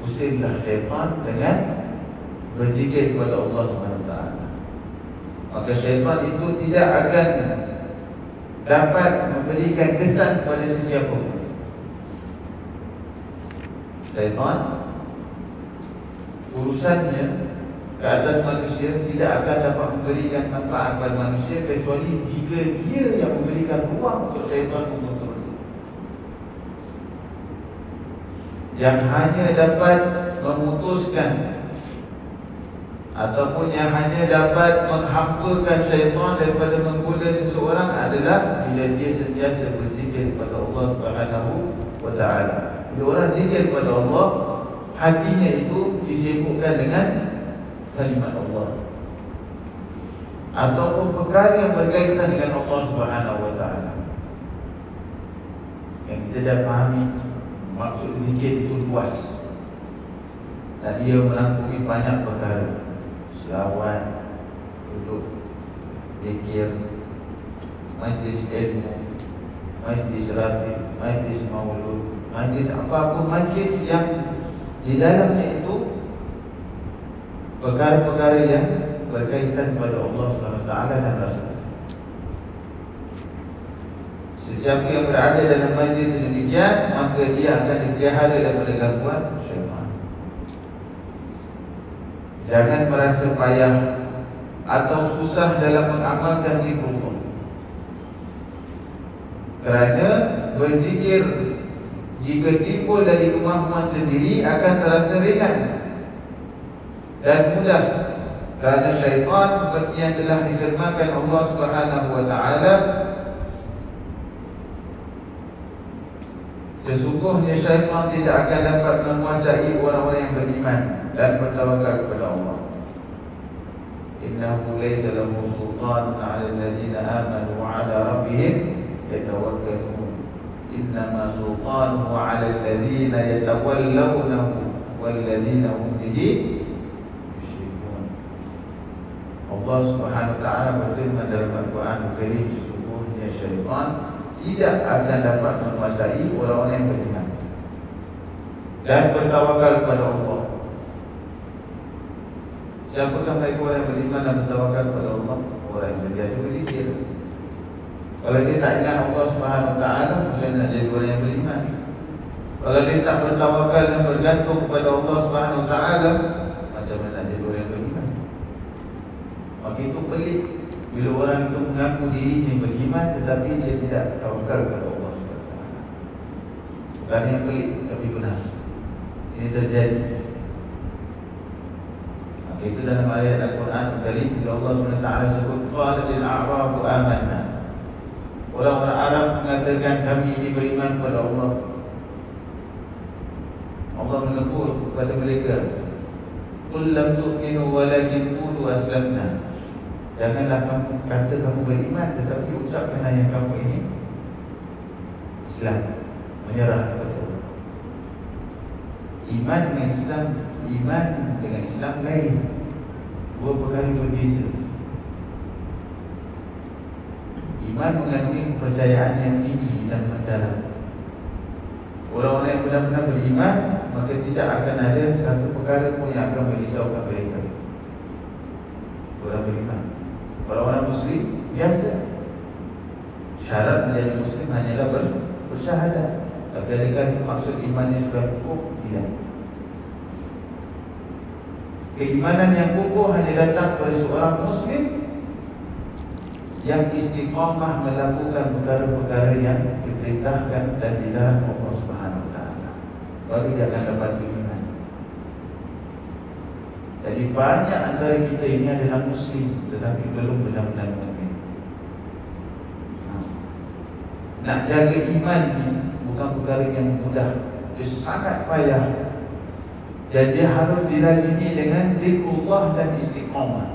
Usirlah syaitan dengan berzikir kepada Allah Subhanahu wa taala. Maka syaitan itu tidak akan dapat memberikan kesan kepada sesiapa pun. Syaitan urusannya ke atas manusia tidak akan dapat memberikan manfaat kepada manusia kecuali jika dia yang memberikan ruang untuk syaitan mengontrol itu. Yang hanya dapat memutuskan ataupun yang hanya dapat menghampakan syaitan daripada menggoda seseorang adalah bila dia sentiasa berzikir kepada Allah Subhanahu wa taala. Bila orang zikir kepada Allah, hatinya itu disibukkan dengan kalimat Allah ataupun perkara yang berkaitan dengan Allah Subhanahu wa taala. Yang kita dah fahami maksud zikir itu luas dan ia merangkumi banyak perkara. Selawat, duduk, zikir, majlis ilmu, majlis ratib, majlis maulud, majlis apa-apa majlis yang di dalamnya itu perkara-perkara yang berkaitan kepada Allah SWT dan Rasul. Sesiapa yang berada dalam majlis demikian, maka dia akan dipelihara daripada gangguan syaitan. Jangan merasa payah atau susah dalam mengamalkan zikrullah, kerana berzikir jika timbul dari kemampuan sendiri akan terasa ringan dan mudah, kerana syaitan seperti yang telah difirmankan Allah Subhanahu wa taala, sesungguhnya syaitan tidak akan dapat menguasai orang-orang yang beriman dan bertawakal kepada Allah. Innahu laysa lahu sultanun 'ala alladhina amanu wa 'ala rabbihim yatawakkalun. Innama sultanuhu 'ala alladhina yatawallawnahu walladhina hum bihi yushrikun. Allah Subhanahu wa taala berfirman dalam Al-Quran Al-Karim, sesungguhnya syaitan tidak akan dapat menguasai orang-orang yang beriman dan bertawakal kepada Allah. Siapakah mereka orang yang beriman dan bertawakal kepada Allah? Orang yang sentiasa berzikir. Kalau dia tak ingat Allah Subhanahu wa taala, macam nak jadi orang yang beriman? Kalau dia tak bertawakal dan bergantung kepada Allah Subhanahu wa taala, macam mana nak jadi orang yang beriman? Maka itu pelik bila orang itu mengaku dirinya beriman tetapi dia tidak tawakal kepada Allah Subhanahu wa taala. Bukan yang pelik tapi benar. Ini terjadi. Itu dalam ayat Al-Quran Al-Karim, bila Allah SWT sebut qalatil a'rabu amanna, orang-orang Arab mengatakan kami ini beriman kepada Allah. Allah menegur kepada mereka, qul lam tu'minu walakin qulu aslamna, janganlah kamu kata kamu beriman tetapi ucapkanlah yang kamu ini Islam, menyerah kepada Allah. Iman dengan Islam, iman dengan Islam lain, dua perkara berbeza. Iman mengandungi kepercayaan yang tinggi dan mendalam. Orang-orang yang benar-benar beriman, maka tidak akan ada satu perkara pun yang akan merisaukan mereka. Orang beriman, orang-orang Muslim biasa. Syarat menjadi Muslim hanyalah bersyahadat. Tapi adakah itu maksud imannya sudah cukup? Tidak. Keimanan yang kokoh hanya datang kepada seorang Muslim yang istiqamah melakukan perkara-perkara yang diperintahkan dan dilarang Allah Subhanahu wa taala, baru dia akan dapat iman. Jadi banyak antara kita ini adalah Muslim tetapi belum benar-benar mukmin. Nak jaga iman ni bukan perkara yang mudah. Dia sangat payah. Dan dia harus dilazimi dengan zikrullah dan istiqamah.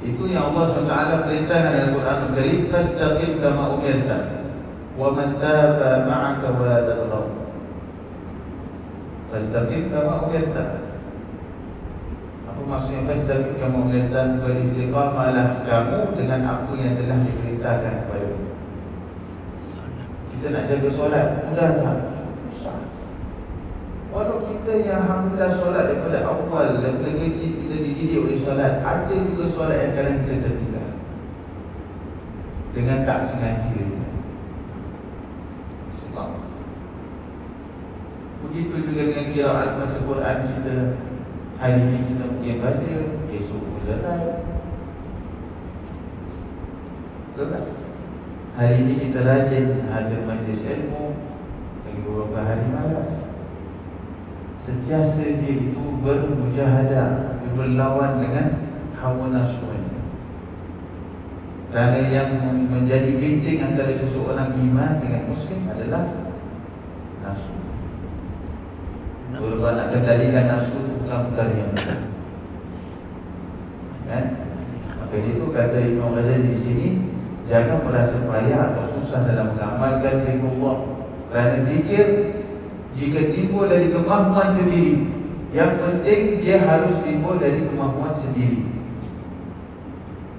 Itu yang Allah SWT perintahkan dalam Quran Al-Karim, fastaqim kama umirta wa man taba ma'aka wa la taghlaw. Fastaqim kama umirta. Apa maksudnya fastaqim kama umirta? Beristiqamalah kamu dengan apa yang telah diperintahkan kepadamu. Kita nak jaga solat, mudah tak? Susah. Walau kita yang alhamdulillah solat daripada awal, daripada kecil kita dididik oleh solat, ada juga solat yang kadang kita tertinggal dengan tak sengaja. Sebab begitu juga dengan qiraat baca Quran kita. Hari ini kita mungkin baca, esok lalai. Betul tak? Hari ini kita rajin hadir majlis ilmu, lagi beberapa hari malas. Sentiasa dia itu bermujahadah, dia berlawan dengan hawa nafsu. Kerana yang menjadi bintik antara seseorang iman dengan muslim adalah nafsu. Kalau nak kendalikan nafsu bukan perkara yang mudah. Kan? Maka itu kata Imam Ghazali di sini, jangan merasa payah atau susah dalam mengamalkan zikrullah. Kerana zikir jika timbul dari kemampuan sendiri, yang penting dia harus timbul dari kemampuan sendiri.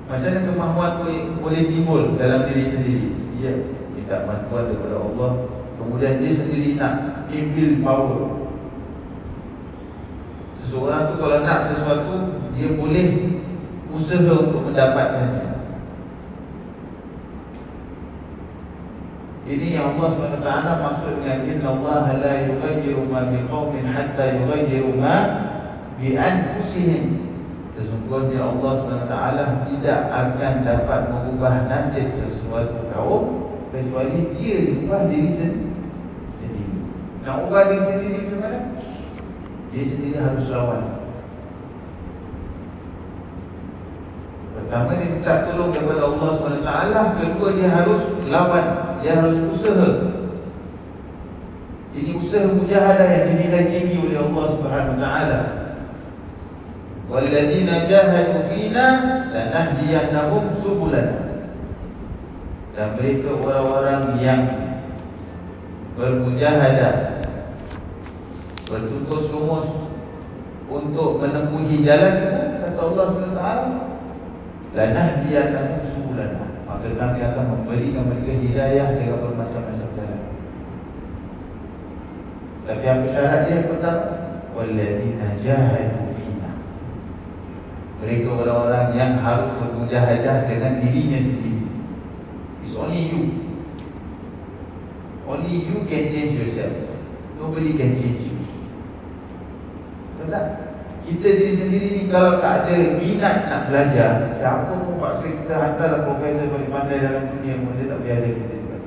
Macam mana kemampuan boleh timbul dalam diri sendiri? Ya, minta bantuan daripada Allah. Kemudian dia sendiri nak ambil power. Seseorang tu kalau nak sesuatu, dia boleh usaha untuk mendapatkannya. Ini yang Allah SWT maksud dengan Inna Allah la yughayyiru ma biqaumin hatta yughayyiru ma bi anfusihim. Sesungguhnya Allah SWT tidak akan dapat mengubah nasib sesuatu kaum kecuali dia ubah diri sendiri. Nak ubah diri sendiri macam mana? Dia sendiri harus lawan. Pertama dia minta tolong daripada Allah SWT. Kedua dia harus lawan, dia harus usaha. Ini usaha mujahadah yang dinilai tinggi oleh Allah SWT. Walladzina jahadu fina lanahdiyannahum subulana. Dan mereka orang-orang yang bermujahadah, bertutus lumus untuk menempuhi jalanmu, kata Allah SWT, lanahdiyannahum subulana, maka kami akan memberikan mereka hidayah dengan bermacam-macam jalan. Tapi apa syarat dia? Pertama, walladzina jahadu fina. Mereka orang-orang yang harus bermujahadah dengan dirinya sendiri. It's only you. Only you can change yourself. Nobody can change you. Betul tak? Kita diri sendiri ni kalau tak ada minat nak belajar, siapa pun paksa kita hantarlah profesor paling pandai dalam dunia pun dia tak boleh ajar kita juga.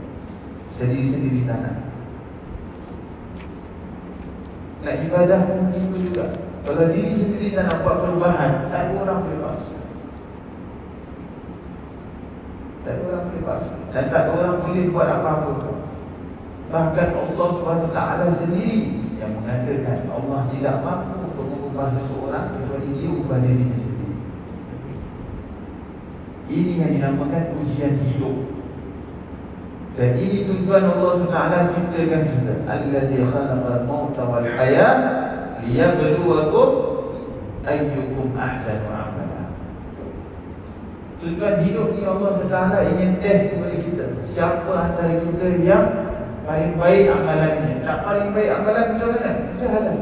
Sendiri-sendiri tak nak. Nak ibadah pun begitu juga. Kalau diri sendiri tak nak buat perubahan, tak ada orang boleh paksa. Tak ada orang boleh paksa. Dan tak ada orang boleh buat apa-apa pun. Bahkan Allah SWT sendiri yang mengatakan Allah tidak mampu untuk mengubah seseorang kecuali dia ubah dirinya sendiri. Ini yang dinamakan ujian hidup. Dan ini tujuan Allah SWT ciptakan kita. Alladzi khalaqal mauta wal hayat liyabluwakum ayyukum ahsanu amala. Tujuan hidup ni Allah SWT ingin test kepada kita. Siapa antara kita yang paling baik amalannya. Nak paling baik amalan macam mana? Mujahadah.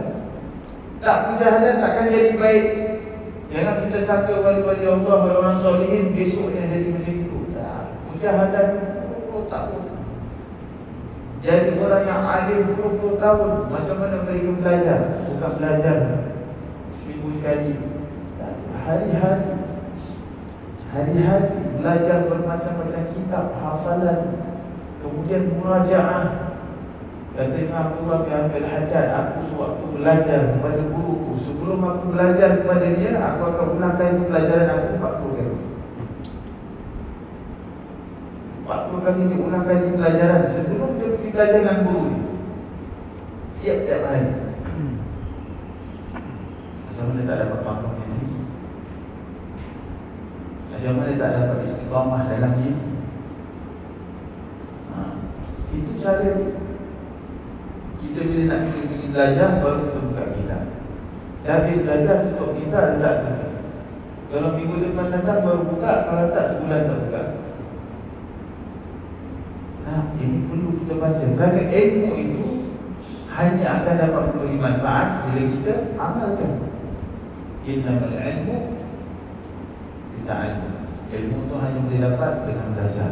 Tak mujahadah takkan jadi baik. Jangan kita sangka wali-wali Allah, orang solehin besoknya jadi macam itu. Tak. Mujahadah 20 tahun. Jadi orang yang alim 20 tahun. Macam mana mereka belajar? Bukan belajar seminggu sekali. Hari-hari. Hari-hari belajar bermacam-macam kitab, hafalan. Kemudian murajaah. Kata Imam Abdullah bin Abdul Haddad, aku sewaktu belajar kepada guruku, sebelum aku belajar kepada dia, aku akan ulang kaji pelajaran aku 40 kali. kali dia ulang kaji pelajaran sebelum dia pergi belajar dengan guru dia. Tiap-tiap hari. Macam mana tak dapat makam yang tinggi? Macam mana tak dapat istiqamah dalam diri? Itu cara kita bila nak pergi belajar, baru kita buka kitab. Dah habis belajar, tutup kitab, letak tu. Kalau minggu depan datang baru buka, kalau tak sebulan tak buka. Ini perlu kita baca. Kerana ilmu itu hanya akan dapat memberi manfaat bila kita amalkan. Innamal ilmu bita'allum. Ilmu itu hanya boleh dapat dengan belajar.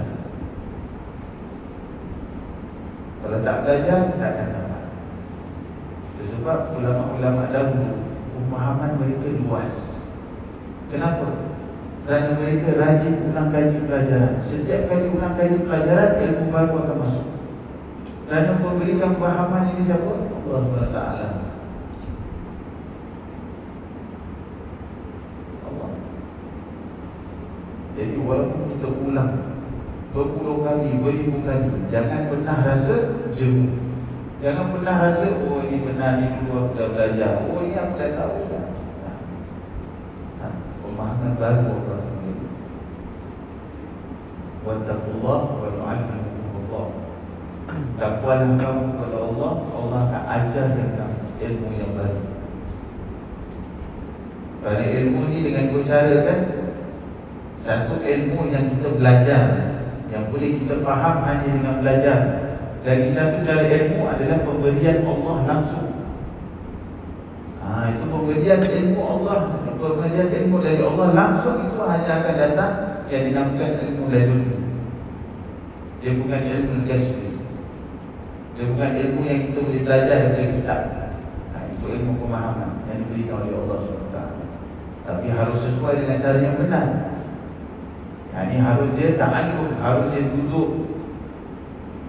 Kalau tak belajar, tak akan dapat. Itu sebab ulama-ulama dahulu pemahaman mereka luas. Kenapa? Kerana mereka rajin ulang kaji pelajaran. Setiap kali ulang kaji pelajaran, ilmu baru akan masuk. Kerana memberikan pemahaman ini siapa? Allah SWT. Allah. Jadi walaupun kita ulang berpuluh kali, beribu kali, jangan pernah rasa jemu. Jangan pernah rasa, oh ini benar, ni dulu aku dah belajar, oh ini aku dah tahu dah. Pemahaman baru Allah. Wattaqullah wa yu'allimukumullah. Takwalah kamu kepada Allah, Allah akan ajarkan kamu ilmu yang baru. Kerana ilmu ni dengan dua cara kan. Satu, ilmu yang kita belajar, yang boleh kita faham hanya dengan belajar. Lagi satu cara ilmu adalah pemberian Allah langsung. Itu pemberian ilmu Allah, pemberian ilmu dari Allah langsung, itu hanya akan datang yang dinamakan ilmu laduni. Dia bukan ilmu kasbi. Dia bukan ilmu yang kita boleh belajar dari kitab. Itu ilmu pemahaman yang diberikan oleh Allah SWT. Tapi harus sesuai dengan cara yang benar. Ini harus dia ta'allum, harus dia duduk.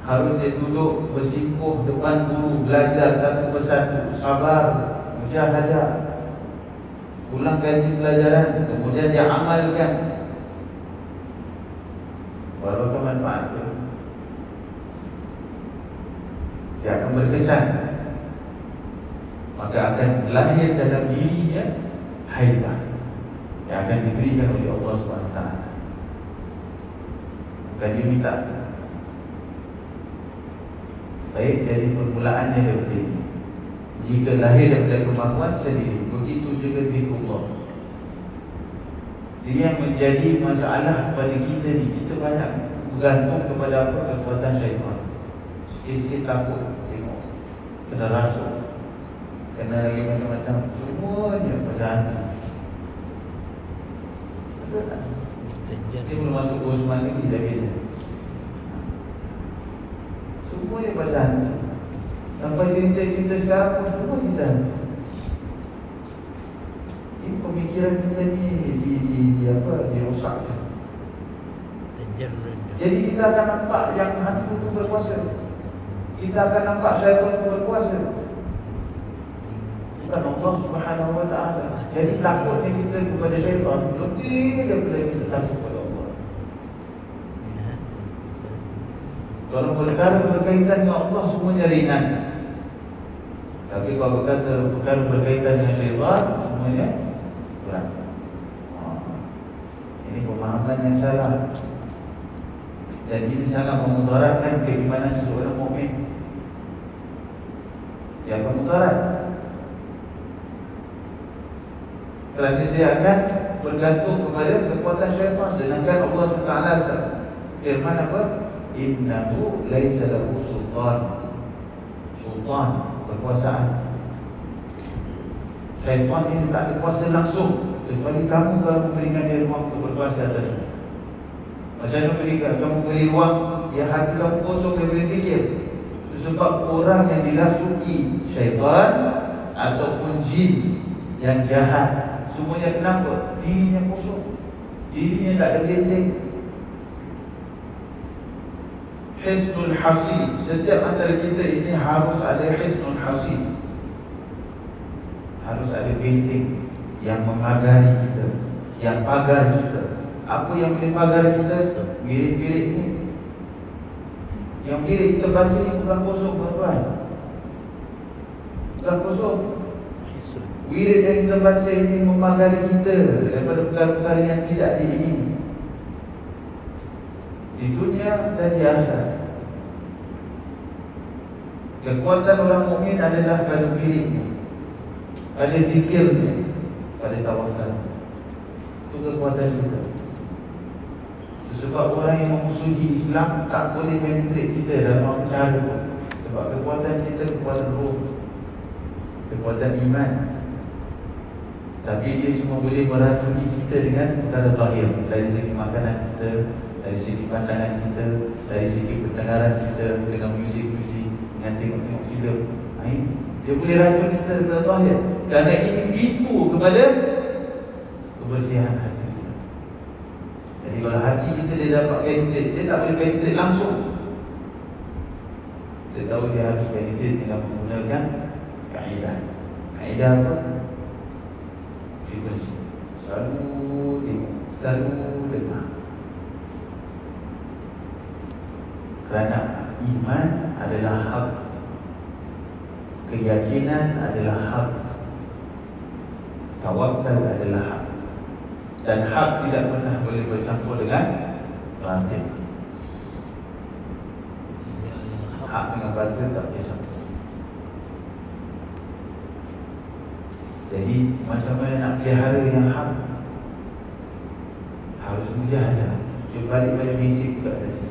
Harus dia duduk bersimpuh depan guru, belajar satu persatu, sabar, mujahadah, ulang kaji pelajaran, kemudian dia amalkan, baru akan manfaat dia. Dia akan berkesan, maka akan lahir dalam dirinya haibah yang akan diberikan oleh Allah SWT. Bukan dia minta. Baik, jadi permulaannya daripada ini. Jika lahir daripada kemampuan sendiri, begitu juga zikrullah. Ini yang menjadi masalah kepada kita ni. Kita banyak bergantung kepada apa? Kekuatan syaitan. Sikit-sikit takut tengok, kena rasuk, kena lagi macam-macam. Semuanya pasal hantu. Betul tak? Ini belum masuk Osman lagi dah biasa. Semuanya pasal hantu. Sampai cerita-cerita sekarang pun semua cerita hantu. Ini pemikiran kita ni dirosakkan. Jadi kita akan nampak yang hantu itu berkuasa. Kita akan nampak syaitan itu berkuasa. Bukan Allah Subhanahu Wa Taala. Jadi takutnya kita kepada syaitan lebih daripada kita takut kepada Allah. Kalau perkara berkaitan dengan Allah semuanya ringan. Tapi kalau perkara berkaitan dengan syaitan semuanya berat. Ini pemahaman yang salah. Dan ini sangat memudaratkan keimanan seseorang mukmin. Dia akan mudarat. Kerana dia akan bergantung kepada kekuatan syaitan. Sedangkan Allah SWT firman apa? Innahu laisa lahu sultan. Sultan, berkuasaan. Syaitan ini tak ada kuasa langsung, kecuali kamu kalau memberikan dia ruang untuk berkuasa atasmu. Macam mana kamu beri ruang, ya hati kamu kosong daripada zikir. Itu sebab orang yang dirasuki syaitan ataupun jin yang jahat, semuanya kenapa? Dirinya kosong, dirinya tak ada benteng. Hisnul hasil. Setiap antara kita ini harus ada hisnul hasil. Harus ada benteng yang memagari kita, yang pagar kita. Apa yang boleh pagar kita? Birik-birik ni. Yang wirid kita baca ni bukan kosong tuan-tuan. Bukan kosong. Wirid yang kita baca ini memagari kita daripada perkara-perkara yang tidak diingini di dunia dan di akhirat. Kekuatan orang mukmin adalah pada wiridnya, pada zikirnya, pada tawakal. Itu kekuatan kita. Sebab orang yang memusuhi Islam tak boleh penetrate kita dalam apa cara pun. Sebab kekuatan kita kekuatan roh, kekuatan iman. Tapi dia cuma boleh meracuni kita dengan perkara zahir. Dari segi makanan kita, dari segi pandangan kita, dari segi pendengaran kita, dengan muzik-muzik, dengan tengok-tengok filem. Ini dia boleh racun kita dengan zahir. Kerana ini pintu kepada kebersihan hati kita. Jadi kalau hati kita dia dapat penetrate, dia tak boleh penetrate langsung. Dia tahu dia harus penetrate dengan menggunakan kaedah. Kaedah apa? Frekuensi. Selalu tengok, selalu dengar. Kerana iman adalah hak, keyakinan adalah hak, tawakal adalah hak. Dan hak tidak pernah boleh bercampur dengan batil. Hak dengan batil tak boleh campur. Jadi macam mana nak pelihara yang hak? Harus mujahadah. Dia balik pada basic juga tadi.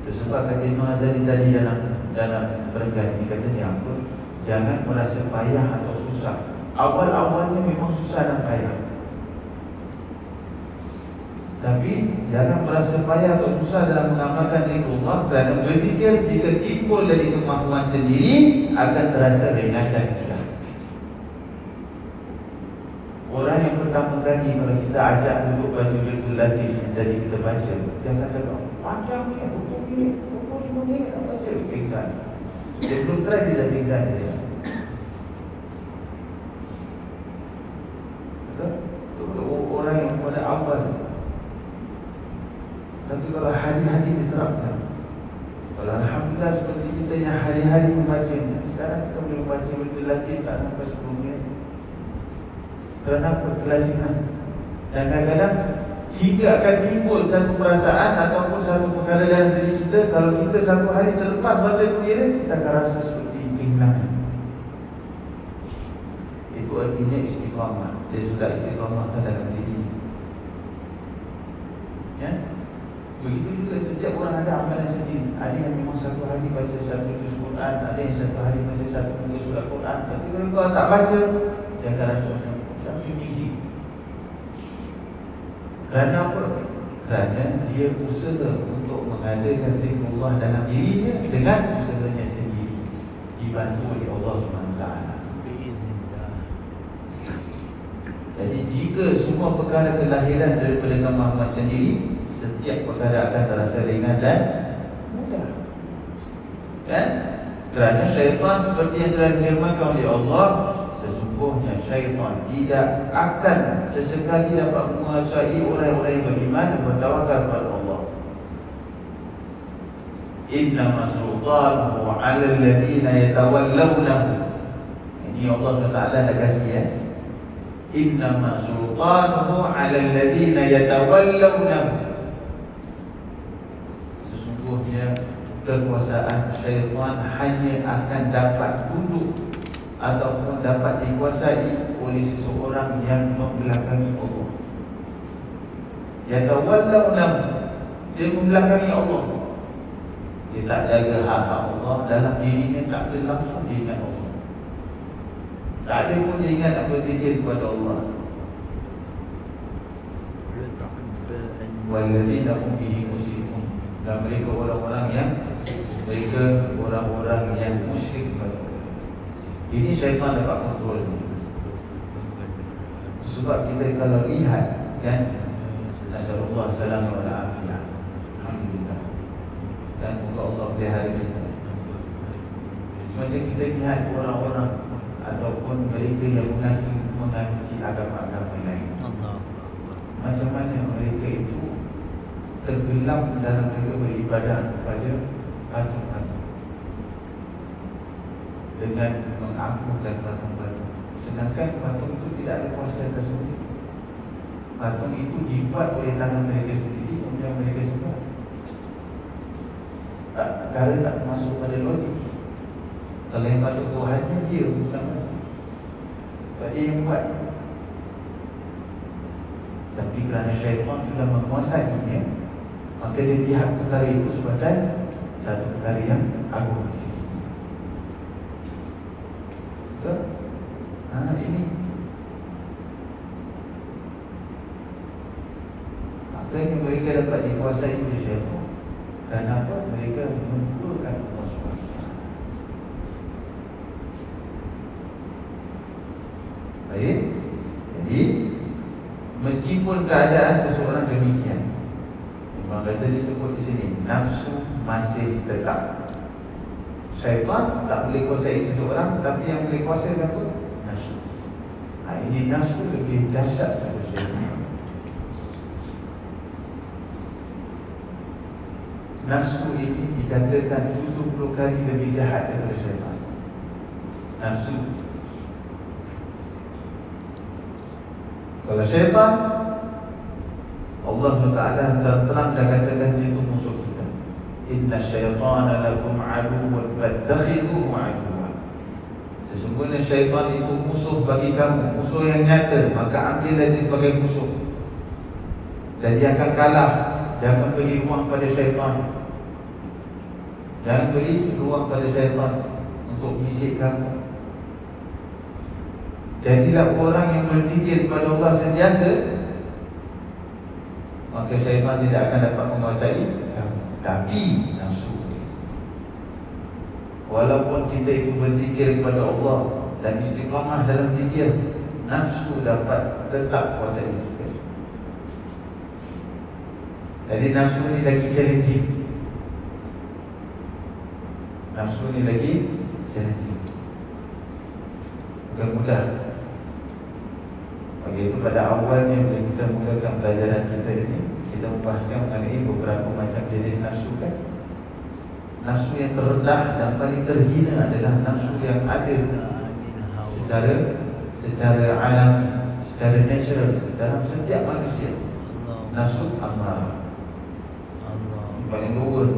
Sebab kata Imam Ghazali tadi dalam perenggan ni, kata dia apa? Jangan merasa payah atau susah. Awal-awalnya memang susah dan payah. Tapi jangan merasa payah atau susah dalam mengamalkan zikrullah, kerana berzikir jika timbul dari kemampuan sendiri akan terasa ringan dan mudah. Orang yang pertama kali kalau kita ajak duduk baca Wirdul Latif yang tadi kita baca, dia kata panjang ni, 20 minit, 25 minit nak baca, pingsan. Dia belum try, dia dah pingsan dia. Betul? Itu orang yang pada awal. Tapi kalau hari-hari diterapkan, kalau Alhamdulillah seperti kita yang hari-hari membacanya, sekarang kita boleh baca Wirdul Latif tak sampai 10 minit. Kerana kelaziman. Dan kadang-kadang hingga akan timbul satu perasaan ataupun satu perkara dalam diri kita, kalau kita satu hari terlepas baca Wirid, kita akan rasa seperti kehilangan. Itu artinya istiqamah. Dia sudah istiqamahkan dalam diri. Ya? Begitu juga setiap orang ada amalan sendiri. Ada yang memang satu hari baca satu juz Quran, ada yang satu hari baca satu muka surat Quran. Tapi kalau kau tak baca, dia akan rasa macam misi. Kerana apa? Kerana dia usaha untuk mengadakan zikrullah dalam dirinya dengan usahanya sendiri, dibantu oleh Allah SWT. Jadi jika semua perkara kelahiran daripada kemampuan sendiri, setiap perkara akan terasa ringan dan mudah. Kan? Kerana syaitan seperti yang telah difirmankan oleh Allah, sesungguhnya syaitan tidak akan sesekali dapat menguasai orang-orang yang beriman dan bertawakal kepada Allah. Innama sultanuhu 'ala alladhina yatawallawnahu. Ini Allah SWT dah kasih ya. Innama sultanuhu 'ala alladhina yatawallawnahu. Sesungguhnya kekuasaan syaitan hanya akan dapat duduk ataupun dapat dikuasai oleh seseorang yang membelakangi Allah. Yatawallawnahu, dia membelakangi Allah. Dia tak jaga hak-hak Allah dalam dirinya, tak ada langsung dia ingat Allah. Tak ada pun dia ingat nak berzikir kepada Allah. Walladzina hum bihi musyrikun. Dan mereka orang-orang yang musyrik kepada Allah. Ini syaitan dapat kontrol ni. Sebab kita kalau lihat kan, nasallallahu salam wa afiyah. Alhamdulillah. Dan moga Allah pelihara kita. Macam kita lihat orang-orang ataupun mereka yang mengaku agama-agama lain, macam mana mereka itu tenggelam dalam mereka beribadah kepada patung-patung, dengan mengagungkan patung-patung. Sedangkan patung itu tidak ada kuasa atas mereka. Patung itu dibuat oleh tangan mereka sendiri, kemudian mereka sembah. Perkara tak masuk pada logik. Kalau yang patut Tuhannya dia, bukan patung. Sebab dia yang buat. Tapi kerana syaitan sudah menguasainya, maka dia lihat perkara itu sebagai satu perkara yang agung di sisi. Betul? Ini. Makanya mereka dapat dikuasai oleh syaitan. Kerana apa? Mereka mengumpulkan Allah SWT. Baik. Jadi meskipun keadaan seseorang demikian, memang rasa disebut di sini, nafsu masih tetap. Syaitan tak boleh kuasai seseorang, tapi yang boleh kuasai apa? Nafsu. Ini nafsu lebih dahsyat daripada syaitan. Nafsu ini dikatakan 70 kali lebih jahat daripada syaitan. Nafsu. Kalau syaitan, Allah SWT terang dah katakan dia itu musuh kita. Inna syaitana lakum aduwwan fattakhidhuhu aduwwan. Sesungguhnya syaitan itu musuh bagi kamu, musuh yang nyata, maka ambillah dia sebagai musuh. Dan dia akan kalah. Jangan beri ruang pada syaitan. Jangan beri ruang pada syaitan untuk bisik kamu. Jadilah orang yang berzikir kepada Allah sentiasa, maka syaitan tidak akan dapat menguasai kamu. Tapi nafsu, walaupun kita itu berzikir kepada Allah dan istiqamah dalam zikir, nafsu dapat tetap kuasai kita. Jadi nafsu ni lagi challenging. Nafsu ni lagi challenging, bukan mudah. Bagi itu pada awalnya bila kita mulakan pelajaran kita ini, kita membahaskan mengenai beberapa macam jenis nafsu kan. Nafsu yang terendah dan paling terhina adalah nafsu yang ada secara alami, secara natural dalam setiap manusia. Nafsu amarah paling luar.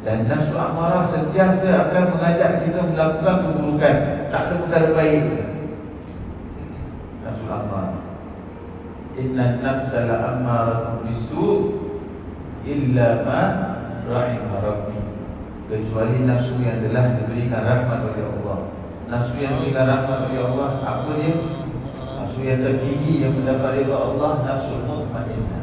Dan nafsu amarah sentiasa akan mengajak kita melakukan keburukan, tak ada perkara baik. Nafsu amarah, inna nafsa la ammaratun bisu' illa ma rahimah rabbi. Kecuali nafsu yang telah diberikan rahmat oleh Allah. Nafsu yang diberikan rahmat oleh Allah, apa dia? Nafsu yang tertinggi yang mendapat ridha Allah, nafsu mutmainnah.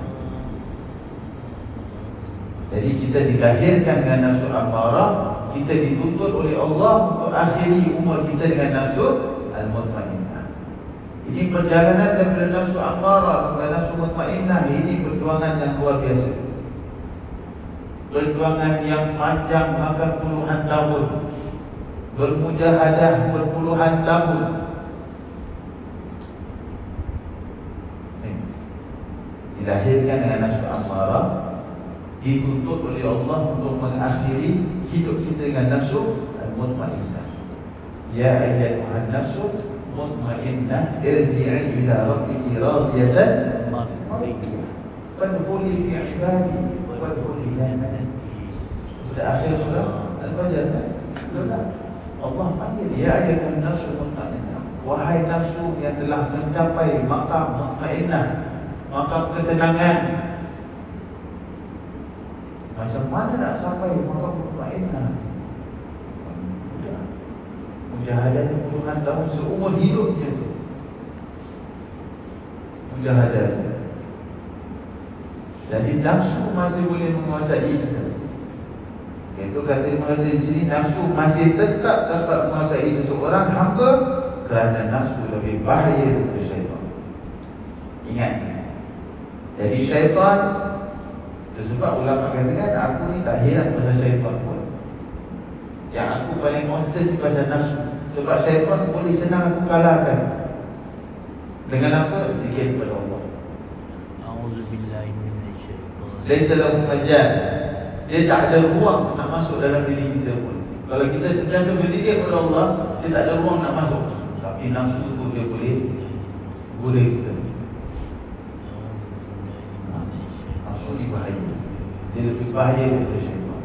Jadi kita dilahirkan dengan nafsu amarah, kita dituntut oleh Allah untuk akhiri umur kita dengan nafsu al-mutmainnah. Ini perjalanan daripada nafsu amarah sampai nafsu mutmainnah. Ini perjuangan yang luar biasa, perjuangan yang panjang, makan puluhan tahun, bermujahadah berpuluhan tahun. Dilahirkan dengan nafsu amarah, dituntut oleh Allah untuk mengakhiri hidup kita dengan nafsu al-mutmainnah. Ya ayyatuhan nafsu mutmainnah irji'i ila rabbiki radiyatan mardiyah fadkhuli fi ibadi wadkhuli jannati. Pada akhir surah Al-Fajr kan? Allah panggil ya ayyatuhan nafsu mutmainnah, wahai nafsu yang telah mencapai maqam mutmainnah, maqam ketenangan. Macam mana nak sampai maqam mutmainnah? Mudah. Mujahadah puluhan tahun, seumur hidupnya tu mujahadah. Jadi nafsu masih boleh menguasai kita. Itu kata menguasai di sini, nafsu masih tetap dapat menguasai seseorang hamba, kerana nafsu lebih bahaya daripada syaitan. Ingat. Jadi syaitan, sebab ulama katakan aku ni tak heran pasal syaitan pun. Yang aku paling concern pasal nafsu. Sebab syaitan boleh senang aku kalahkan. Dengan apa? Zikir kepada Allah. A'udzubillahi minasyaitan. Laisa lahu majal Dia tak ada ruang nak masuk dalam diri kita pun. Kalau kita sentiasa berzikir kepada Allah, dia tak ada ruang nak masuk. Tapi nafsu tu dia boleh goda kita. Nafsu ni bahaya. Dia lebih bahaya daripada syaitan.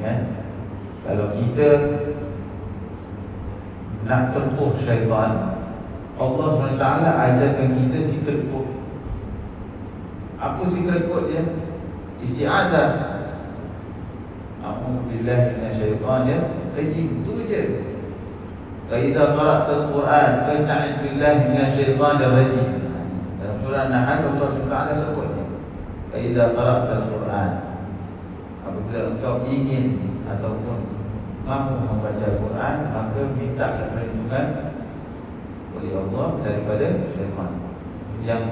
Ya? Kalau kita nak tempuh syaitan, Allah SWT ajarkan kita secret code. Apa secret code dia? Isti'adah. A'udzubillahi minasyaitonir rajim. Itu je. Idza qara'tal Quran fasta'id billahi minasyaitonir rajim. Dalam surah An-Nahl Allah SWT sebut ni. Idza qara'tal Quran, apabila engkau ingin ataupun mahu membaca Al-Quran, maka minta perlindungan oleh Allah daripada syaitan yang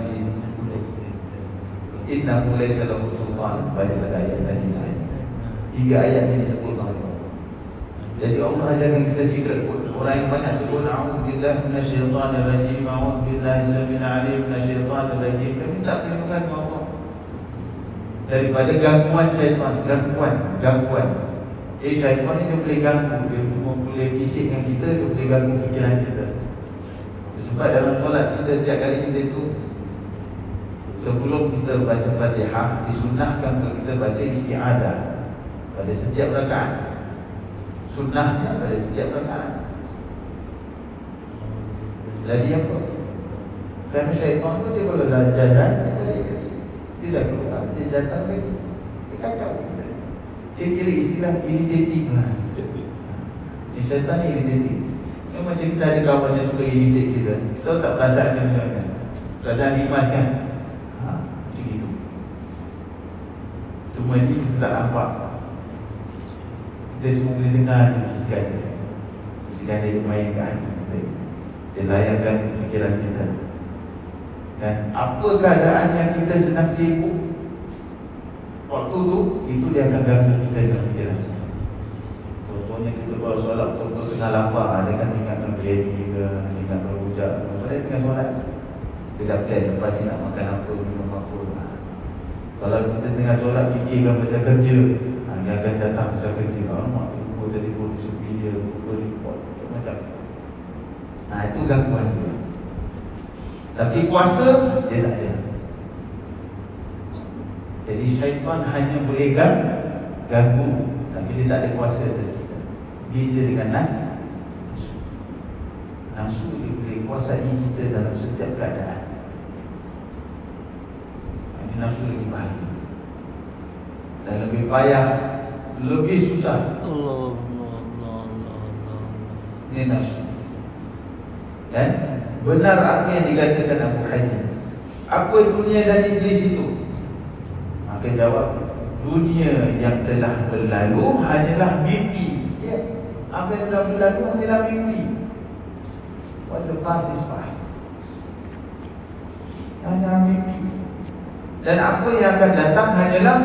innahu laysa lahu sultan, pada ayat tadi. 3 ayat ini disebut oleh Allah. Jadi Allah ajarkan kita secret code. Orang yang banyak sebut a'udzubillahi minasyaitonir rajim, a'udzubillahi samil alim minasyaitonir rajim, dia minta perlindungan kepada Allah daripada gangguan syaitan. Gangguan. Syaitan ni dia boleh ganggu, dia cuma boleh bisikkan kita, dia boleh ganggu fikiran kita. Sebab dalam solat kita, tiap kali kita itu, sebelum kita baca Fatihah, disunnahkan untuk kita baca isti'adah pada setiap rakaat. Sunnahnya pada setiap rakaat. Jadi apa? Kerana syaitan tu dia kalau dah jalan, dia balik lagi. Dia dah keluar, dia datang lagi, dia kacau kita. Dia kira istilah irritating lah. Syaitan ni irritating. Macam kita ada kawan yang suka irritate kita. Tahu tak perasaan dia macam mana? Perasaan rimas kan? Macam itu. Cuma ni kita tak nampak. Kita cuma boleh dengar je bisikan dia. Bisikan dia mainkan hati kita. Dia layakkan fikiran kita. Dan apa keadaan yang kita sedang sibuk, waktu tu, itu dia akan ganggu kita dengan fikiran. Contohnya kita bawa solat, contoh tengah lapar, dia kan ingatkan biryani ke, ingat berhujak. Dia tengah solat, dia dah plan lepas ni nak makan apa, minum apa. Kalau kita tengah solat fikirkan pasal kerja, dia akan datang pasal kerja. Alamak, telefon sepi dia, report, macam. Itu gangguan dia. Tapi puasa, dia tak ada. Jadi syaitan hanya boleh ganggu, tapi dia tak ada kuasa atas kita. Beza dengan nafsu. Nafsu dia boleh kuasai kita dalam setiap keadaan. Ini nafsu lagi bahaya dan lebih payah, lebih susah. Allah. Ini nafsu. Dan benar apa yang dikatakan Abu Hazim. Apa dunia dan iblis itu? Maka jawab, dunia yang telah berlalu hanyalah mimpi. Ya, apa yang telah berlalu hanyalah mimpi. What the past is past. Hanya mimpi. Dan apa yang akan datang hanyalah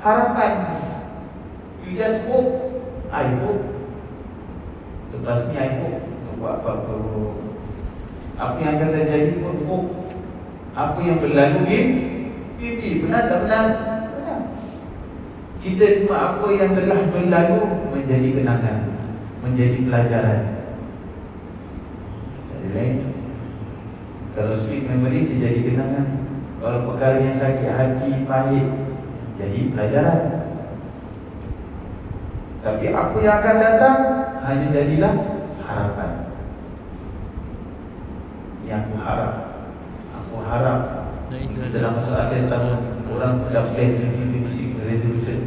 harapan. You just hope. I hope. Lepas ni I hope untuk buat apa-apa. Apa yang akan terjadi pun hope. Apa yang berlalu mimpi. Benar tak benar? Benar. Kita cuma apa yang telah berlalu menjadi kenangan, menjadi pelajaran. Jadi lain. Kalau sweet memory jadi kenangan. Kalau perkara yang sakit hati, pahit, jadi pelajaran. Tapi apa yang akan datang hanya jadilah harapan. Yang aku harap dalam masa akhir tahun orang dah plan 2026 resolution.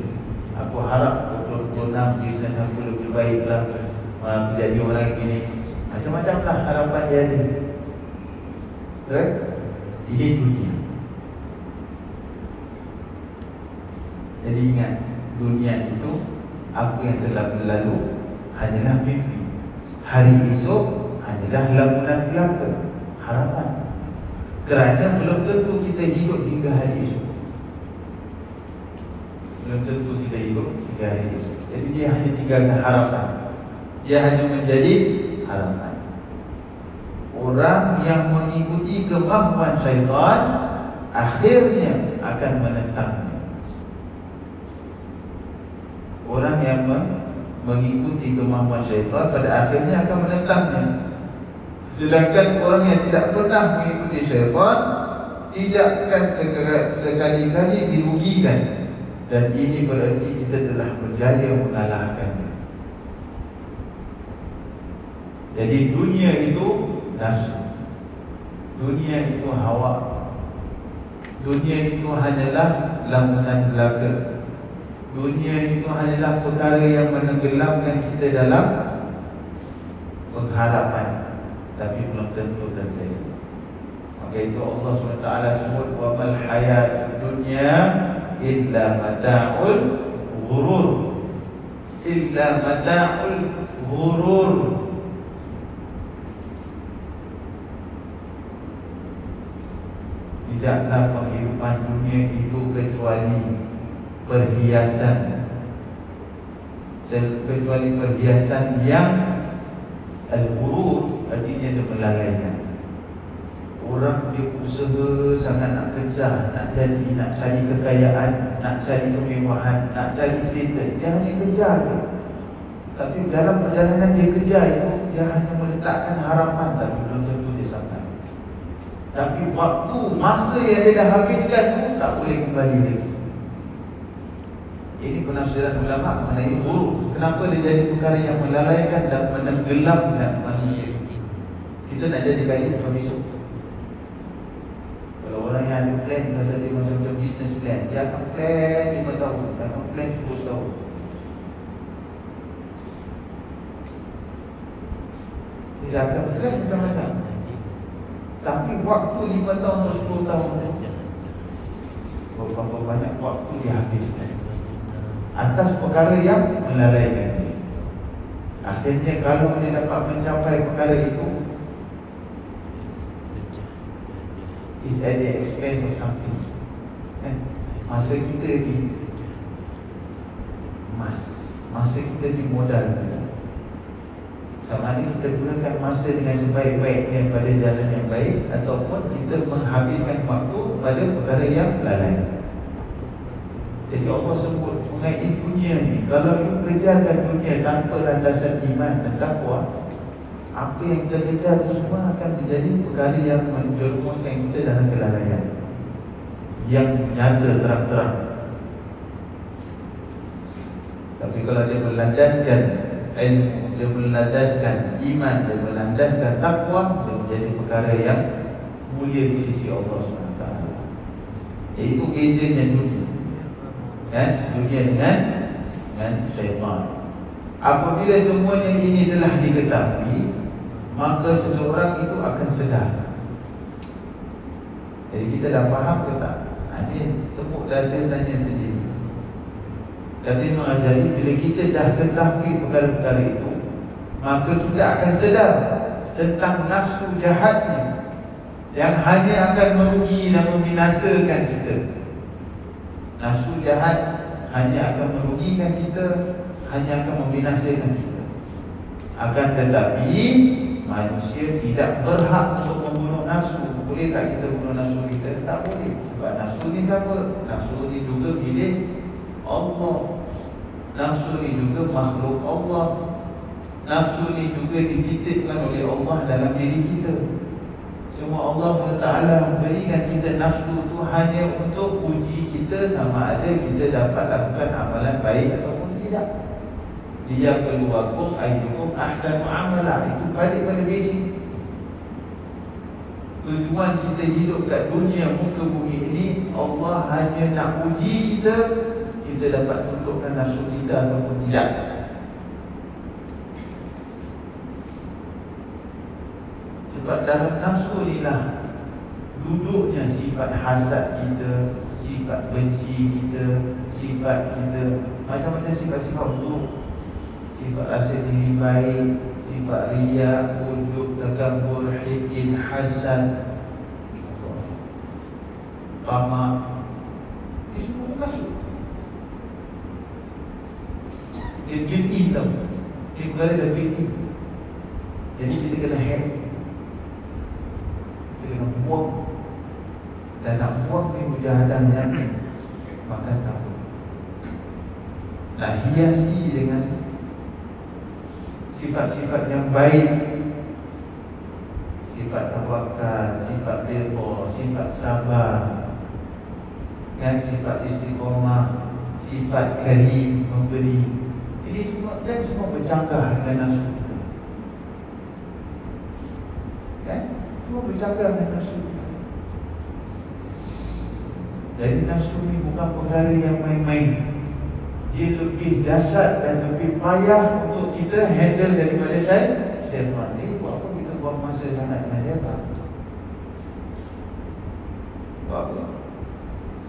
Aku harap 2026 bisnes aku lebih baiklah, menjadi orang yang gini. Macam-macam lah harapan dia ada. Betul? Ini dunia. Jadi ingat, dunia itu apa yang telah berlalu hanyalah mimpi. Hari esok hanyalah lamunan belaka, harapan. Kerana belum tentu kita hidup hingga hari esok. Belum tentu kita hidup hingga hari esok. Jadi dia hanya tinggalkan harapan. Dia hanya menjadi harapan. Orang yang mengikuti kemampuan syaitan akhirnya akan menentangnya. Orang yang mengikuti kemampuan syaitan pada akhirnya akan menentangnya. Sedangkan orang yang tidak pernah mengikuti syaitan tidak akan sekali-kali dirugikan. Dan ini berarti kita telah berjaya mengalahkannya. Jadi dunia itu nafsu, dunia itu hawa, dunia itu hanyalah lamunan belaka, dunia itu hanyalah perkara yang menenggelamkan kita dalam pengharapan, tapi belum tentu terjadi. Maka itu Allah SWT sebut wa mal hayat dunya illa mata'ul ghurur, illa mata'ul ghurur. Tidaklah penghidupan dunia itu kecuali perhiasan, kecuali perhiasan yang al-ghurur, artinya dia melalaikan. Orang dia usaha sangat nak kerja, nak cari kekayaan, nak cari kemewahan, nak cari status. Dia hanya kejar je. Tapi dalam perjalanan dia kejar itu, dia hanya meletakkan harapan, tapi belum tentu dia sampai. Tapi waktu, masa yang dia dah habiskan tu tak boleh kembali lagi. Ini penafsiran ulama mengenai ghurur. Kenapa dia jadi perkara yang melalaikan dan menenggelamkan manusia. Kita nak jadi kaya bukan besok. Kalau orang yang ada plan, pasal dia macam business plan, dia akan plan 5 tahun, dia akan plan 10 tahun. Dia akan plan macam-macam. Tapi waktu 5 tahun atau 10 tahun berapa banyak waktu dia habiskan atas perkara yang melalaikan dia. Akhirnya kalau dia dapat mencapai perkara itu, is at the expense of something. Masa kita ni masa kita ni modal kita. Sama ada kita gunakan masa dengan sebaik-baiknya pada jalan yang baik, ataupun kita menghabiskan waktu pada perkara yang lalai. Jadi Allah sebut mengenai dunia ni, kalau you kejarkan dunia tanpa landasan iman dan takwa, apa yang kita kejar itu semua akan menjadi perkara yang menjerumuskan kita dalam kelalaian yang nyata terang-terang. Tapi kalau dia berlandaskan ilmu, dia berlandaskan iman, dia berlandaskan takwa, dia menjadi perkara yang mulia di sisi Allah SWT. Iaitu bezanya dunia, kan? Dunia dengan syaitan. Apabila semuanya ini telah diketahui, maka seseorang itu akan sedar. Jadi kita dah faham ke tak? Dia tepuk dada tanya sendiri. Kata Imam Ghazali, bila kita dah ketahui perkara-perkara itu, maka kita akan sedar tentang nafsu jahatnya yang hanya akan merugi dan membinasakan kita. Nafsu jahat hanya akan merugikan kita, hanya akan membinasakan kita. Akan tetapi manusia tidak berhak untuk membunuh nafsu. Boleh tak kita bunuh nafsu kita? Tak boleh. Sebab nafsu ni siapa? Nafsu ni juga milik Allah. Nafsu ni juga makhluk Allah. Nafsu ni juga dititipkan oleh Allah dalam diri kita. Cuma Allah SWT memberikan kita nafsu tu hanya untuk uji kita sama ada kita dapat lakukan amalan baik ataupun tidak. Dia keluarkum ayyukum ahsanu amala. Itu balik pada basic. Tujuan kita hidup kat dunia muka bumi ini, Allah hanya nak uji kita, kita dapat tundukkan nafsu kita ataupun tidak. Sebab dalam nafsu inilah duduknya sifat hasad kita, sifat benci kita, sifat kita, macam-macam sifat-sifat buruk. Sifat rasa diri baik, sifat riya, ujub, takabur, hikid, hasad, tamak. Dia semua masuk. Dia built in tau. Dia perkara dah built in. Jadi kita kena hack, kita kena buang. Dan nak buang ni mujahadah yang makan tahu. Nah, hiasi dengan sifat-sifat yang baik, sifat tawakal, sifat redha, sifat sabar, kan, sifat istiqamah, sifat karim, memberi. Ini semua kan semua bercanggah dengan nafsu kita. Kan? Semua bercanggah dengan nafsu kita. Jadi nafsu ini bukan perkara yang main-main. Dia lebih dahsyat dan lebih payah untuk kita handle daripada syaitan. Ini buat apa kita buang masa sangat dengan syaitan? Buat apa?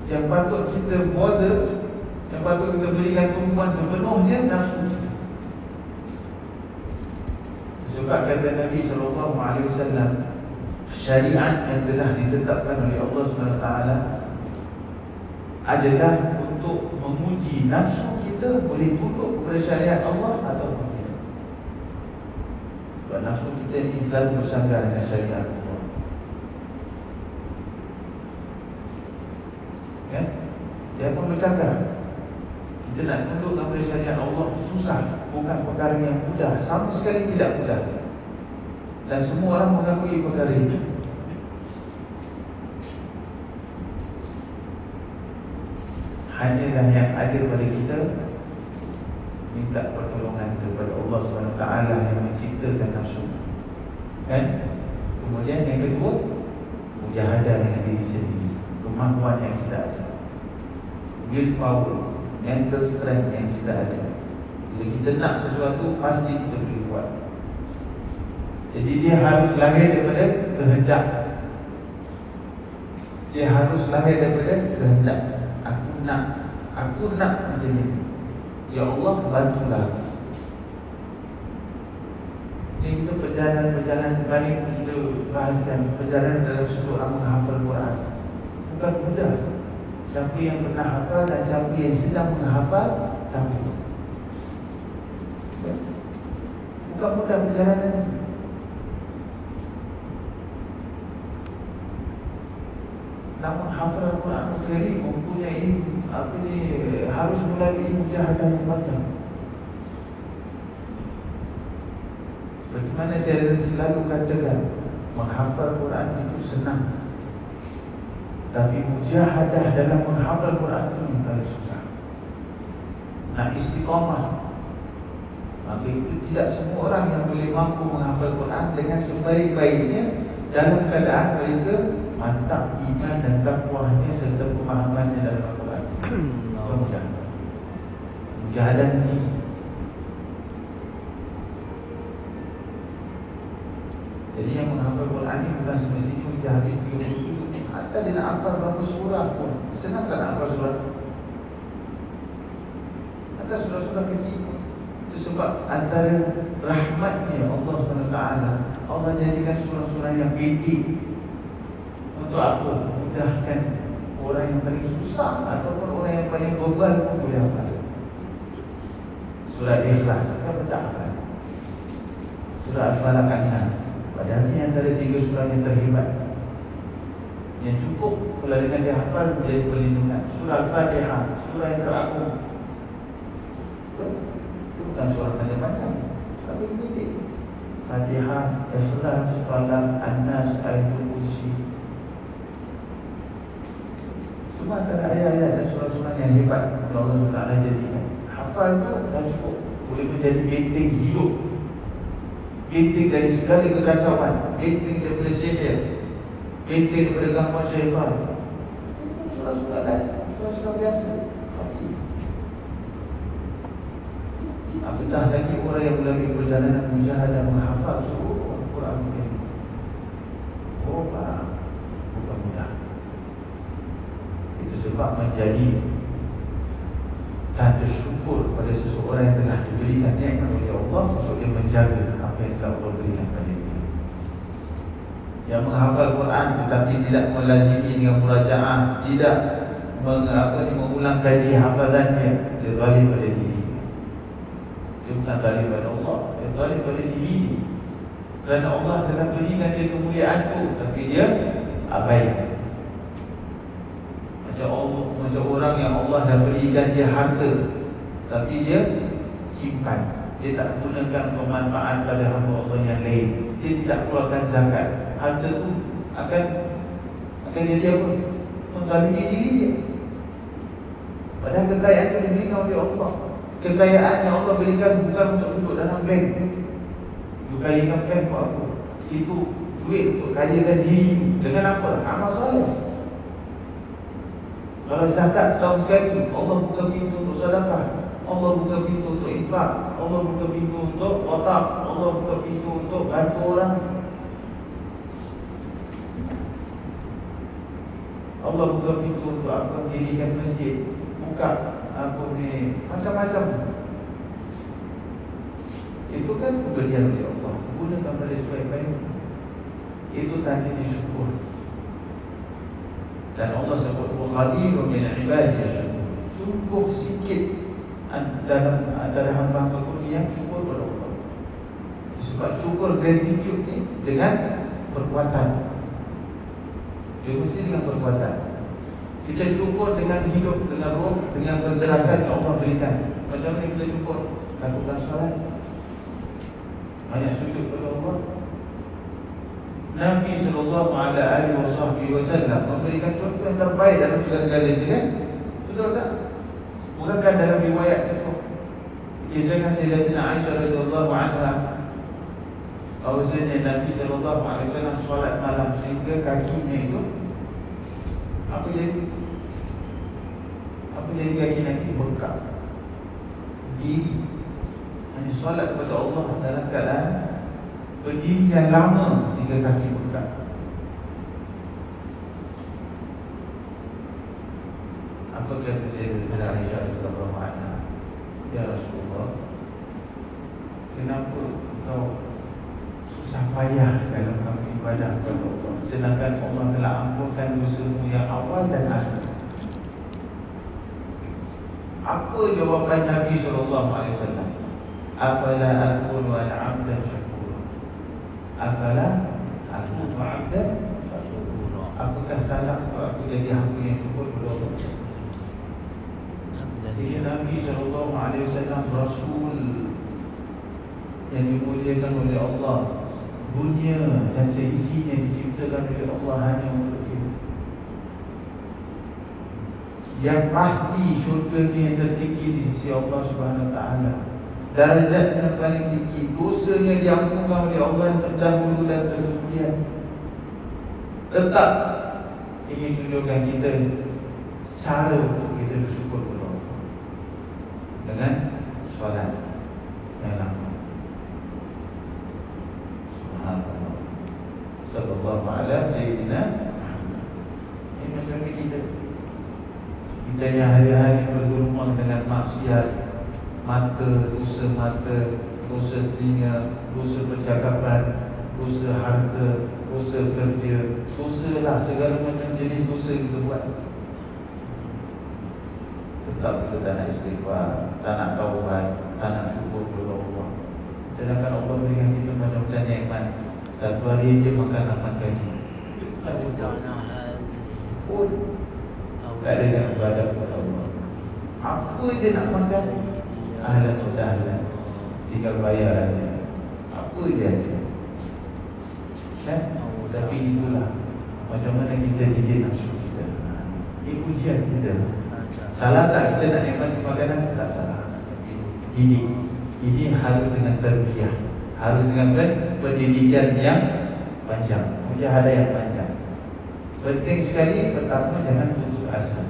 Yang patut kita bother, yang patut kita berikan tumpuan sepenuhnya nafsu kita. Sebab kata Nabi SAW, syariat yang telah ditetapkan oleh Allah SWT adalah untuk menguji nafsu kita boleh tunduk kepada syariat Allah ataupun tidak. Sebab nafsu kita ini selalu bersanggar dengan syariat Allah. Kan? Dia pun bercakap, kita nak tunduk kepada syariat Allah susah, bukan perkara yang mudah, sama sekali tidak mudah. Dan semua orang mengakui perkara itu. Hanyalah yang ada pada kita minta pertolongan kepada Allah SWT yang menciptakan nafsu. Kan? Kemudian yang kedua, mujahadah dengan diri sendiri, kemampuan yang kita ada, willpower, mental strength yang kita ada. Bila kita nak sesuatu, pasti kita boleh buat. Jadi dia harus lahir daripada kehendak. Dia harus lahir daripada kehendak. Aku nak macam ni. Ya Allah, bantulah. Ini kita perjalanan balik kita bahaskan perjalanan dalam seseorang menghafal Quran. Bukan mudah. Siapa yang pernah hafal dan siapa yang sedang menghafal tahu. Bukan mudah perjalanan ini. Namun hafal Al-Quran Al-Karim mempunyai harus melalui mujahadah yang panjang. Seperti mana saya selalu katakan, menghafal Quran itu senang, tapi mujahadah dalam menghafal Quran itu yang paling susah. Nak istiqamah, maka itu tidak semua orang yang boleh mampu menghafal Quran dengan sebaik-baiknya dalam keadaan mereka mantap iman dan takwahnya serta pemahamannya dalam Al-Quran. Mudah. Mujahadah tinggi. Jadi yang menghafal Quran ini bukan semestinya mesti habis 30 juz. Atau dia nak hafal berapa surah pun senang tak nak hafal surah. Atau surah-surah kecil pun. Itu sebab antara rahmatnya Allah SWT, Allah jadikan surah-surah yang pendek. Untuk apa? Mudahkan orang yang paling susah ataupun orang yang paling bebal pun boleh hafal. Surah Ikhlas, kenapa tak hafal? Surah Al-Falaq, An-Nas, padahal ini antara 3 surah yang terhebat, yang cukup kalau dengan dia hafal menjadi perlindungan. Surah Al-Fatihah, surah yang teragung. Itu bukan surah panjang-panjang, tapi pendek. Fatihah, Ikhlas, Falaq, An-Nas, Ayatul Kursi. Semua antara ayat-ayat dan surah-surah yang hebat yang Allah Ta'ala jadikan. Hafal tu dah cukup, boleh menjadi benteng hidup, benteng dari segala kekacauan, benteng daripada sihir, benteng daripada gangguan syaitan. Itu surah-surah lain, surah-surah biasa, khafif. Apatah lagi orang yang melalui perjalanan mujahadah menghafal seluruh Al-Quran mungkin. Oh pak, bukan mudah. Itu sebab menjadi tanda syukur pada seseorang yang telah diberikan nikmat oleh Allah untuk dia menjaga apa yang telah Allah berikan pada dia. Yang menghafal Quran tetapi tidak melazimi dengan murajaah, tidak mengulang kaji hafalannya, dia zalim pada diri. Dia bukan zalim pada Allah, dia zalim pada diri. Kerana Allah telah berikan dia kemuliaan itu, tapi dia abaikan. Macam orang yang Allah dah berikan dia harta, tapi dia simpan. Dia tak gunakan pemanfaat pada hamba Allah yang lain. Dia tidak keluarkan zakat. Harta tu akan jadi apa? Menzalimi diri dia. Padahal kekayaan itu diberikan oleh Allah. Kekayaan yang Allah berikan bukan untuk duduk dalam bank. You kayakan bank buat apa? Itu duit untuk kayakan diri. Dengan apa? Amal soleh. Kalau zakat setahun sekali, Allah buka pintu untuk sedekah, Allah buka pintu untuk infak, Allah buka pintu untuk wakaf, Allah buka pintu untuk bantu orang, Allah buka pintu untuk apa? Dirikan masjid, buka apa ni, macam-macam. Itu kan pemberian oleh Allah. Gunakan pada sebaik-baik. Itu tandanya syukur. Dan Allah sebut qalilun min ibadiy syukur. Sungguh sikit dalam antara hamba-hamba yang syukur kepada Allah. Sebab syukur gratitude ni dengan perbuatan. Dia mesti dengan perbuatan. Kita syukur dengan hidup, dengan roh, dengan pergerakan yang Allah berikan. Macam mana kita syukur? Lakukan solat, banyak sujud kepada Allah. Nabi SAW memberikan contoh yang terbaik dalam segala-galanya, kan? Betul tak? Bukankah dalam riwayat itu kisahkan Sayyidatina Aisyah radhiyallahu anha bahwasanya Nabi SAW solat malam sehingga kakinya itu apa jadi kaki Nabi bengkak. Diri hanya solat kepada Allah dalam keadaan berdiri yang lama sehingga kaki bengkak. Apa kata Sayyidatina Aisyah radhiyallahu anha? Ya Rasulullah, kenapa kau susah payah dalam beribadah kepada Allah, sedangkan Allah telah ampunkan dosamu yang awal dan akhir? Apa jawaban Nabi SAW? Afala akunu al-'abdan syakura. Afala akunu 'abdan syakura. Apakah salah untuk aku jadi hamba yang syukur kepada Allah? Jadi Nabi SAW Rasul yang dimuliakan oleh Allah. Dunia dan seisinya diciptakan oleh Allah hanya untuk dia. Yang pasti syurga ni yang tertinggi di sisi Allah Subhanahu Wa Taala. Darajatnya paling tinggi, dosanya diampunkan oleh Allah yang terdahulu dan terkemudian. Tetap ingin tunjukkan kita cara untuk kita bersyukur kepada Allah dengan solat yang lama. Subhanallah. Sallallahu alaihi Sayyidina Muhammad. Ini macam ni kita yang hari-hari bergumul dengan maksiat, mata, dosa telinga, dosa percakapan, dosa harta, dosa kerja, dosa lah, segala macam jenis dosa kita buat. Tetap kita tak nak istighfar, tak nak taubat, tak nak syukur kepada Allah. Sedangkan Allah berikan kita macam-macam nikmat. Satu hari je makan 8 kali. Pun tak ada nak ibadah kepada Allah. Apa je nak makan, ahlan wa sahlan, tinggal bayar aja. Apa je ada, kan? Tapi itulah macam mana kita didik nafsu kita. Ini ujian kita. Salah tak kita nak nikmati makanan? Tak salah. Didik. Ini harus dengan tarbiyah, harus dengan pendidikan yang panjang, mujahadah yang panjang. Penting sekali, pertama jangan putus asa.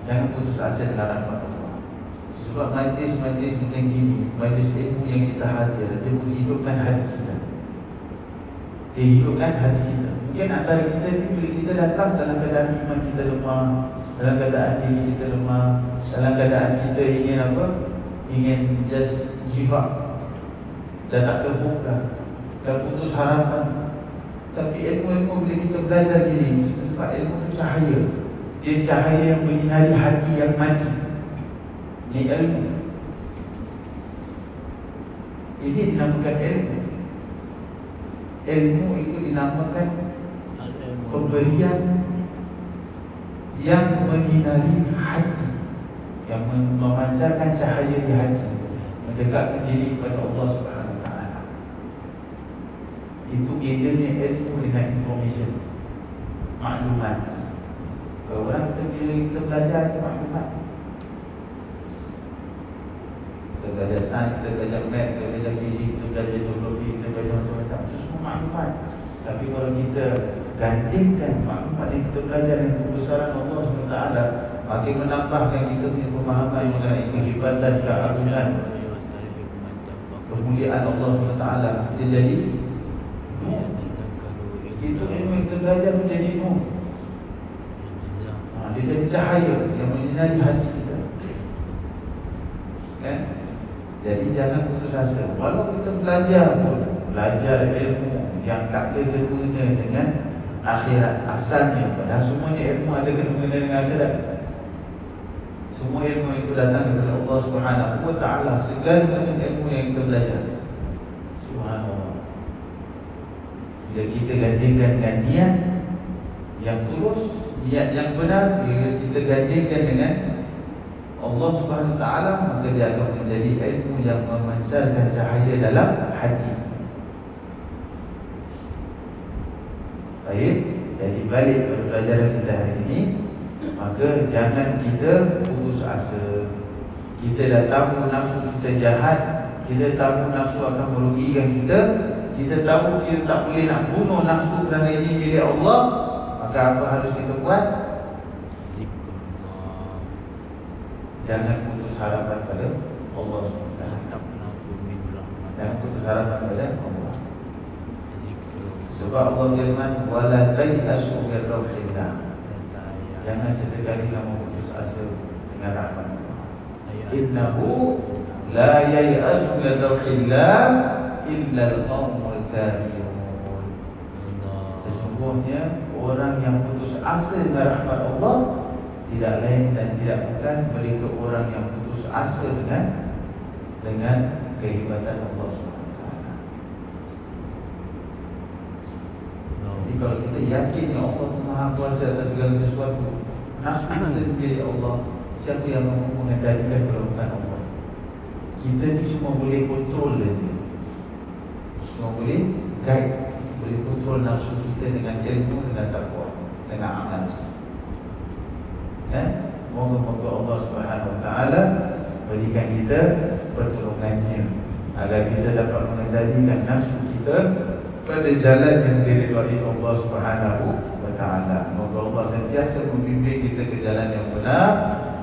Jangan putus asa dengan rahmat Allah. Sebab majlis-majlis macam gini, majlis ilmu yang kita hadir, dia menghidupkan hati kita. Dia hidupkan hati kita. Mungkin antara kita ni, bila kita datang dalam keadaan iman kita lemah, dalam keadaan diri kita lemah, dalam keadaan kita ingin apa? Ingin just give up, dah tak kebuk dah putus harapan. Tapi ilmu-ilmu bila kita belajar gini, sebab ilmu itu cahaya. Dia cahaya yang menyinari hati yang mati. Ini ilmu. Ini dinamakan ilmu. Ilmu itu dinamakan pemberian yang menyinari hati. yang memancarkan cahaya di hati, mendekatkan diri kepada Allah Subhanahu Wa Taala. Itu bezanya ilmu dengan information, maklumat. Kalau orang kita belajar je maklumat. Kita belajar sains, kita belajar math, kita belajar fisik, kita belajar geografi, kita belajar macam-macam. Itu semua maklumat. Tapi kalau kita gandingkan maklumat yang kita belajar dengan kebesaran Allah SWT, makin menambahkan kita punya pemahaman mengenai kehebatan, keagungan, kemuliaan Allah SWT. Dia jadi nur. Itu ilmu yang kita belajar tu jadi nur. Dia jadi cahaya yang menyinari hati kita. Kan? Jadi jangan putus asa. Walau kita belajar pun, belajar ilmu yang tak ada kena dengan akhirat asalnya. Padahal semuanya ilmu ada kena dengan akhirat. Semua ilmu itu datang daripada Allah Subhanahu Wa Taala. Segala macam ilmu yang kita belajar, subhanallah, bila kita gandingkan dengan niat yang tulus, niat yang benar, bila kita gandingkan dengan Allah Subhanahu Wa Taala, maka dia akan menjadi ilmu yang memancarkan cahaya dalam hati. Baik, jadi balik pada pelajaran kita hari ini, maka jangan kita putus asa. Kita dah tahu nafsu kita jahat, kita tahu nafsu akan merugikan kita, kita tahu kita tak boleh nak bunuh nafsu kerana ini milik Allah. Maka apa harus kita buat? Jangan putus harapan pada Allah SWT. Jangan putus harapan pada Allah. Sebab Allah firman, wala tay'asu min rauhillah. Jangan sesekali kamu putus asa dengan rahmat Allah. Innahu la yay'asu min rauhillah illa al-qaumul kafirun. Sesungguhnya orang yang putus asa dengan rahmat Allah tidak lain dan tidak bukan mereka orang yang putus asa dengan kehebatan Allah SWT. Jadi kalau kita yakin yang Allah Maha Kuasa atas segala sesuatu, nafsu kita milik Allah, siapa yang mahu mengendalikan perbuatan Allah? Kita ni cuma boleh kontrol saja, cuma boleh guide, boleh kontrol nafsu kita dengan ilmu, dengan takwa, dengan amal. Moga-moga Allah Subhanahu Wa Taala berikan kita pertolongannya agar kita dapat mengendalikan nafsu kita pada jalan yang diridhai Allah Subhanahu Wa Taala. Moga Allah sentiasa membimbing kita ke jalan yang benar.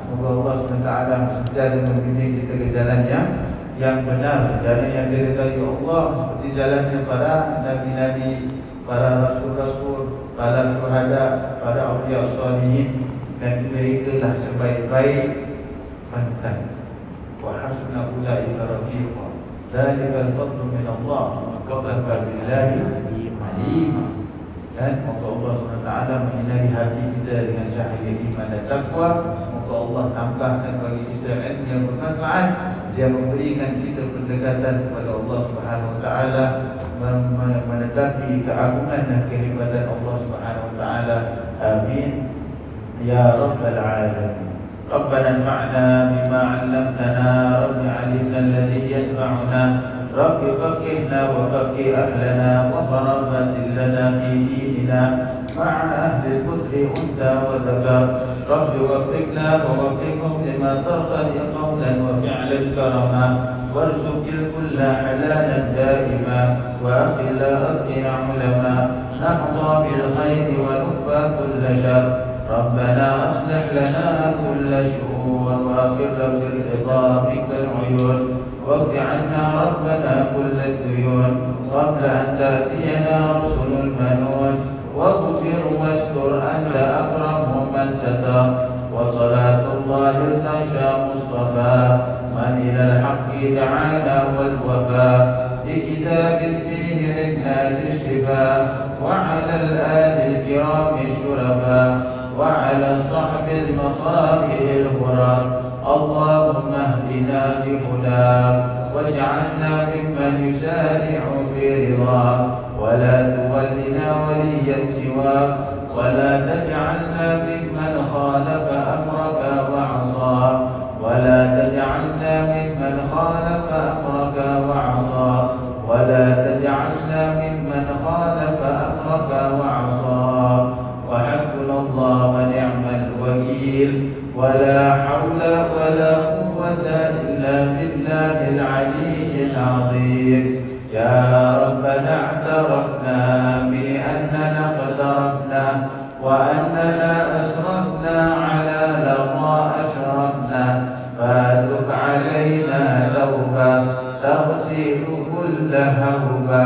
Moga Allah Subhanahu Wa Taala sentiasa membimbing kita ke jalan yang benar, jalan yang diridhai Allah, seperti jalannya para nabi-nabi, para rasul-rasul, para syuhada, para awliya salihin. Dan mereka lah sebaik-baik panutan. Wa hasuna ulaika rafiqa. Dzalikal fadlu min Allah wa kafa billahi alima. Dan moga Allah SWT menyinari hati kita dengan cahaya iman dan takwa. Moga Allah tambahkan bagi kita ilmu yang bermanfaat. Dia memberikan kita pendekatan kepada Allah Subhanahu Wa Taala, menetapi keagungan dan kehebatan Allah Subhanahu Wa Taala. Amin ya rabbal alamin. Rabbana anfa'na bima 'allamtana, rabbi 'allimna alladhi yanfa'una, rabbi faqihna wa faqih ahlana wa qarabatin lana fi dinina ma'a ahli al-qudri unta wa dhakar. Rabbi waffiqna wa waffiqhum lima tarda qawlan wa fi'lan karama, warzuqil kulla halalan daima wa akhila athina ulama, nahda bil khairi wa nukfa kulla shar. ربنا أصلح لنا كل شؤون وأقر بالرضا بك العيون، واقض عنا ربنا كل الديون قبل أن تأتينا رسل المنون، واغفر واستر أنت أكرم من ستر. وصلاة الله تغشى مصطفى من إلى الحق دعانا والوفاء، بكتاب فيه للناس الشفاء، وعلى الآل الكرام الشرفاء، وعلى الصحب المصابيح الغرار. اللهم اهدنا بهداك واجعلنا ممن يسارع في رضاك، ولا تولنا وليا سواك، ولا تجعلنا ممن خالف أمرك وعصاك، ولا تجعلنا ممن خالف أمرك وعصى ولا تجعلنا ممن خالف أمرك وعصى وحسبنا الله ونعم الوكيل ولا حول ولا قوة إلا بالله العلي العظيم يا ربنا اعترفنا بأننا اقترفنا وأننا أسرفنا على لظى أشرفنا فاتب علينا توبة تغسل كل هوبة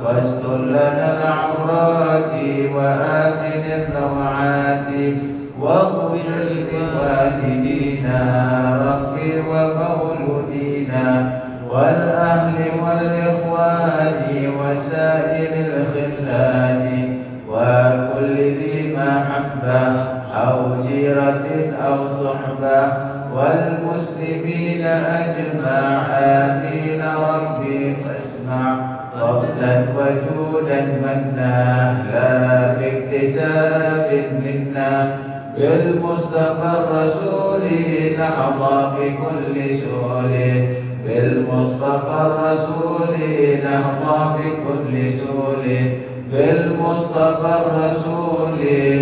واستر لنا العورات وآمن الروعات واغفر لوالدينا ربي ومولودينا والأهل والإخوان وسائر الخلان وكل ذي محبة أو جيرة أو صحبة والمسلمين أجمع آمين ربي فاسمع فضلا وجودا منا لا باكتساب منا بالمصطفى الرسول نحظى بكل سؤل بالمصطفى الرسول نحظى بكل سؤل بالمصطفى الرسول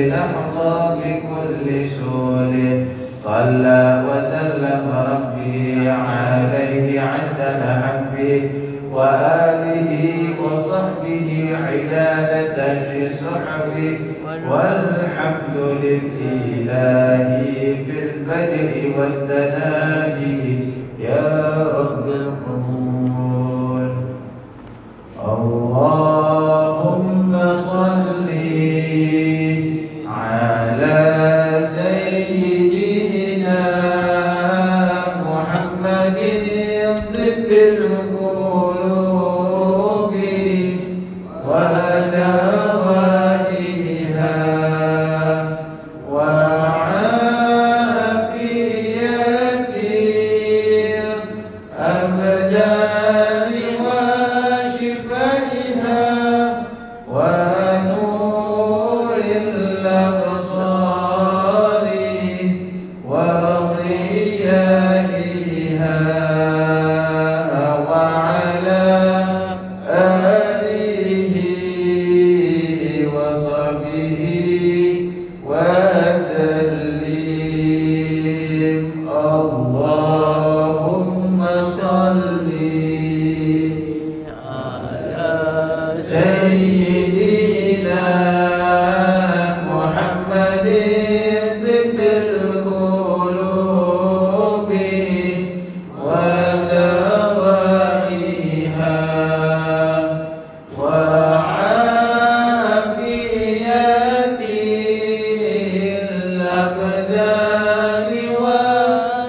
نحظى بكل سؤل صلى وسلم ربي عليه عدد حبه وآله وصحبه عدادة الصحب والحمد لله في البدء والتناهي يا رب القبول اللهم صل على سيدنا محمد طب القلوب ودوائها وعافية الأبدان وشفائها ونور الأبصار وضيائها وعلى آله وصحبه وسلم اللهم صل على سيدنا محمد طب القلوب ودوائها وعافية الأبدان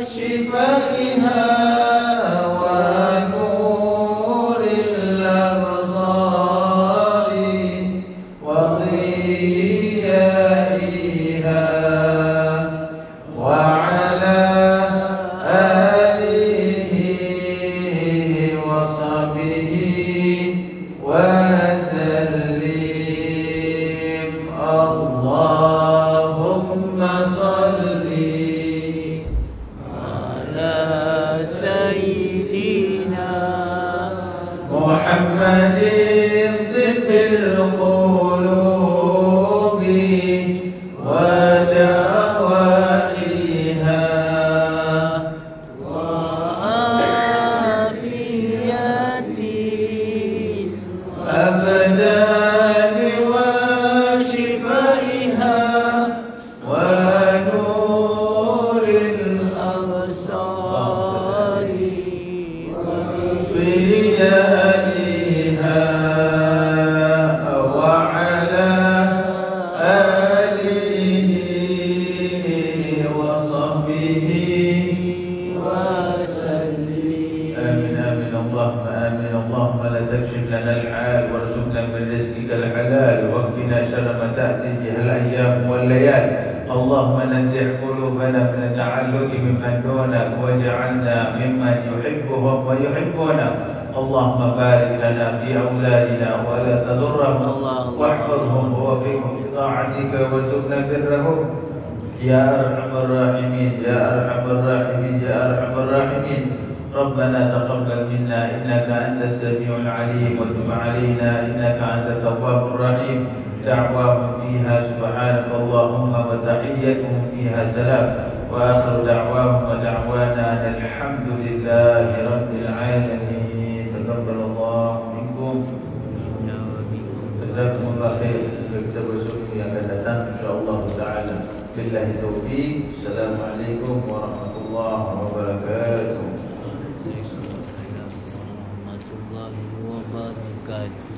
وشفائها ونور الأبصار وضيائها وعلى آله وصحبه وسلم اللهم صل على سيدنا محمد طب القلوب ودوائها وعافية الأبدان وشفائها ونور الأبصار ضيائها وعلى آله وصحبه وسلم آمين آمين اللهم آمين اللهم لا تكشف لنا الحال وارزقنا من رزقك الحلال واكفنا شر ما تأتي بها الأيام والليالي اللهم نزع قلوبنا من التعلق بمن دونك واجعلنا ممن يحبهم ويحبنا اللهم بارك لنا في أولادنا ولا تضرهم واحفظهم ووفقهم بطاعتك وارزقنا برهم يا أرحم الراحمين يا أرحم الراحمين يا أرحم الراحمين. ربنا تقبل منا إنك أنت السميع العليم وتب علينا إنك أنت التواب الرحيم. دعواهم فيها سبحانك اللهم وتحيتهم فيها سلام وآخر دعواهم ودعوانا أن الحمد لله رب العالمين. تقبل الله منكم. جزاكم الله خير. Kita bersama yang akan datang insyaAllah ta'ala. Billahi taufiq. Assalamualaikum warahmatullahi wabarakatuh. Warahmatullahi wabarakatuh.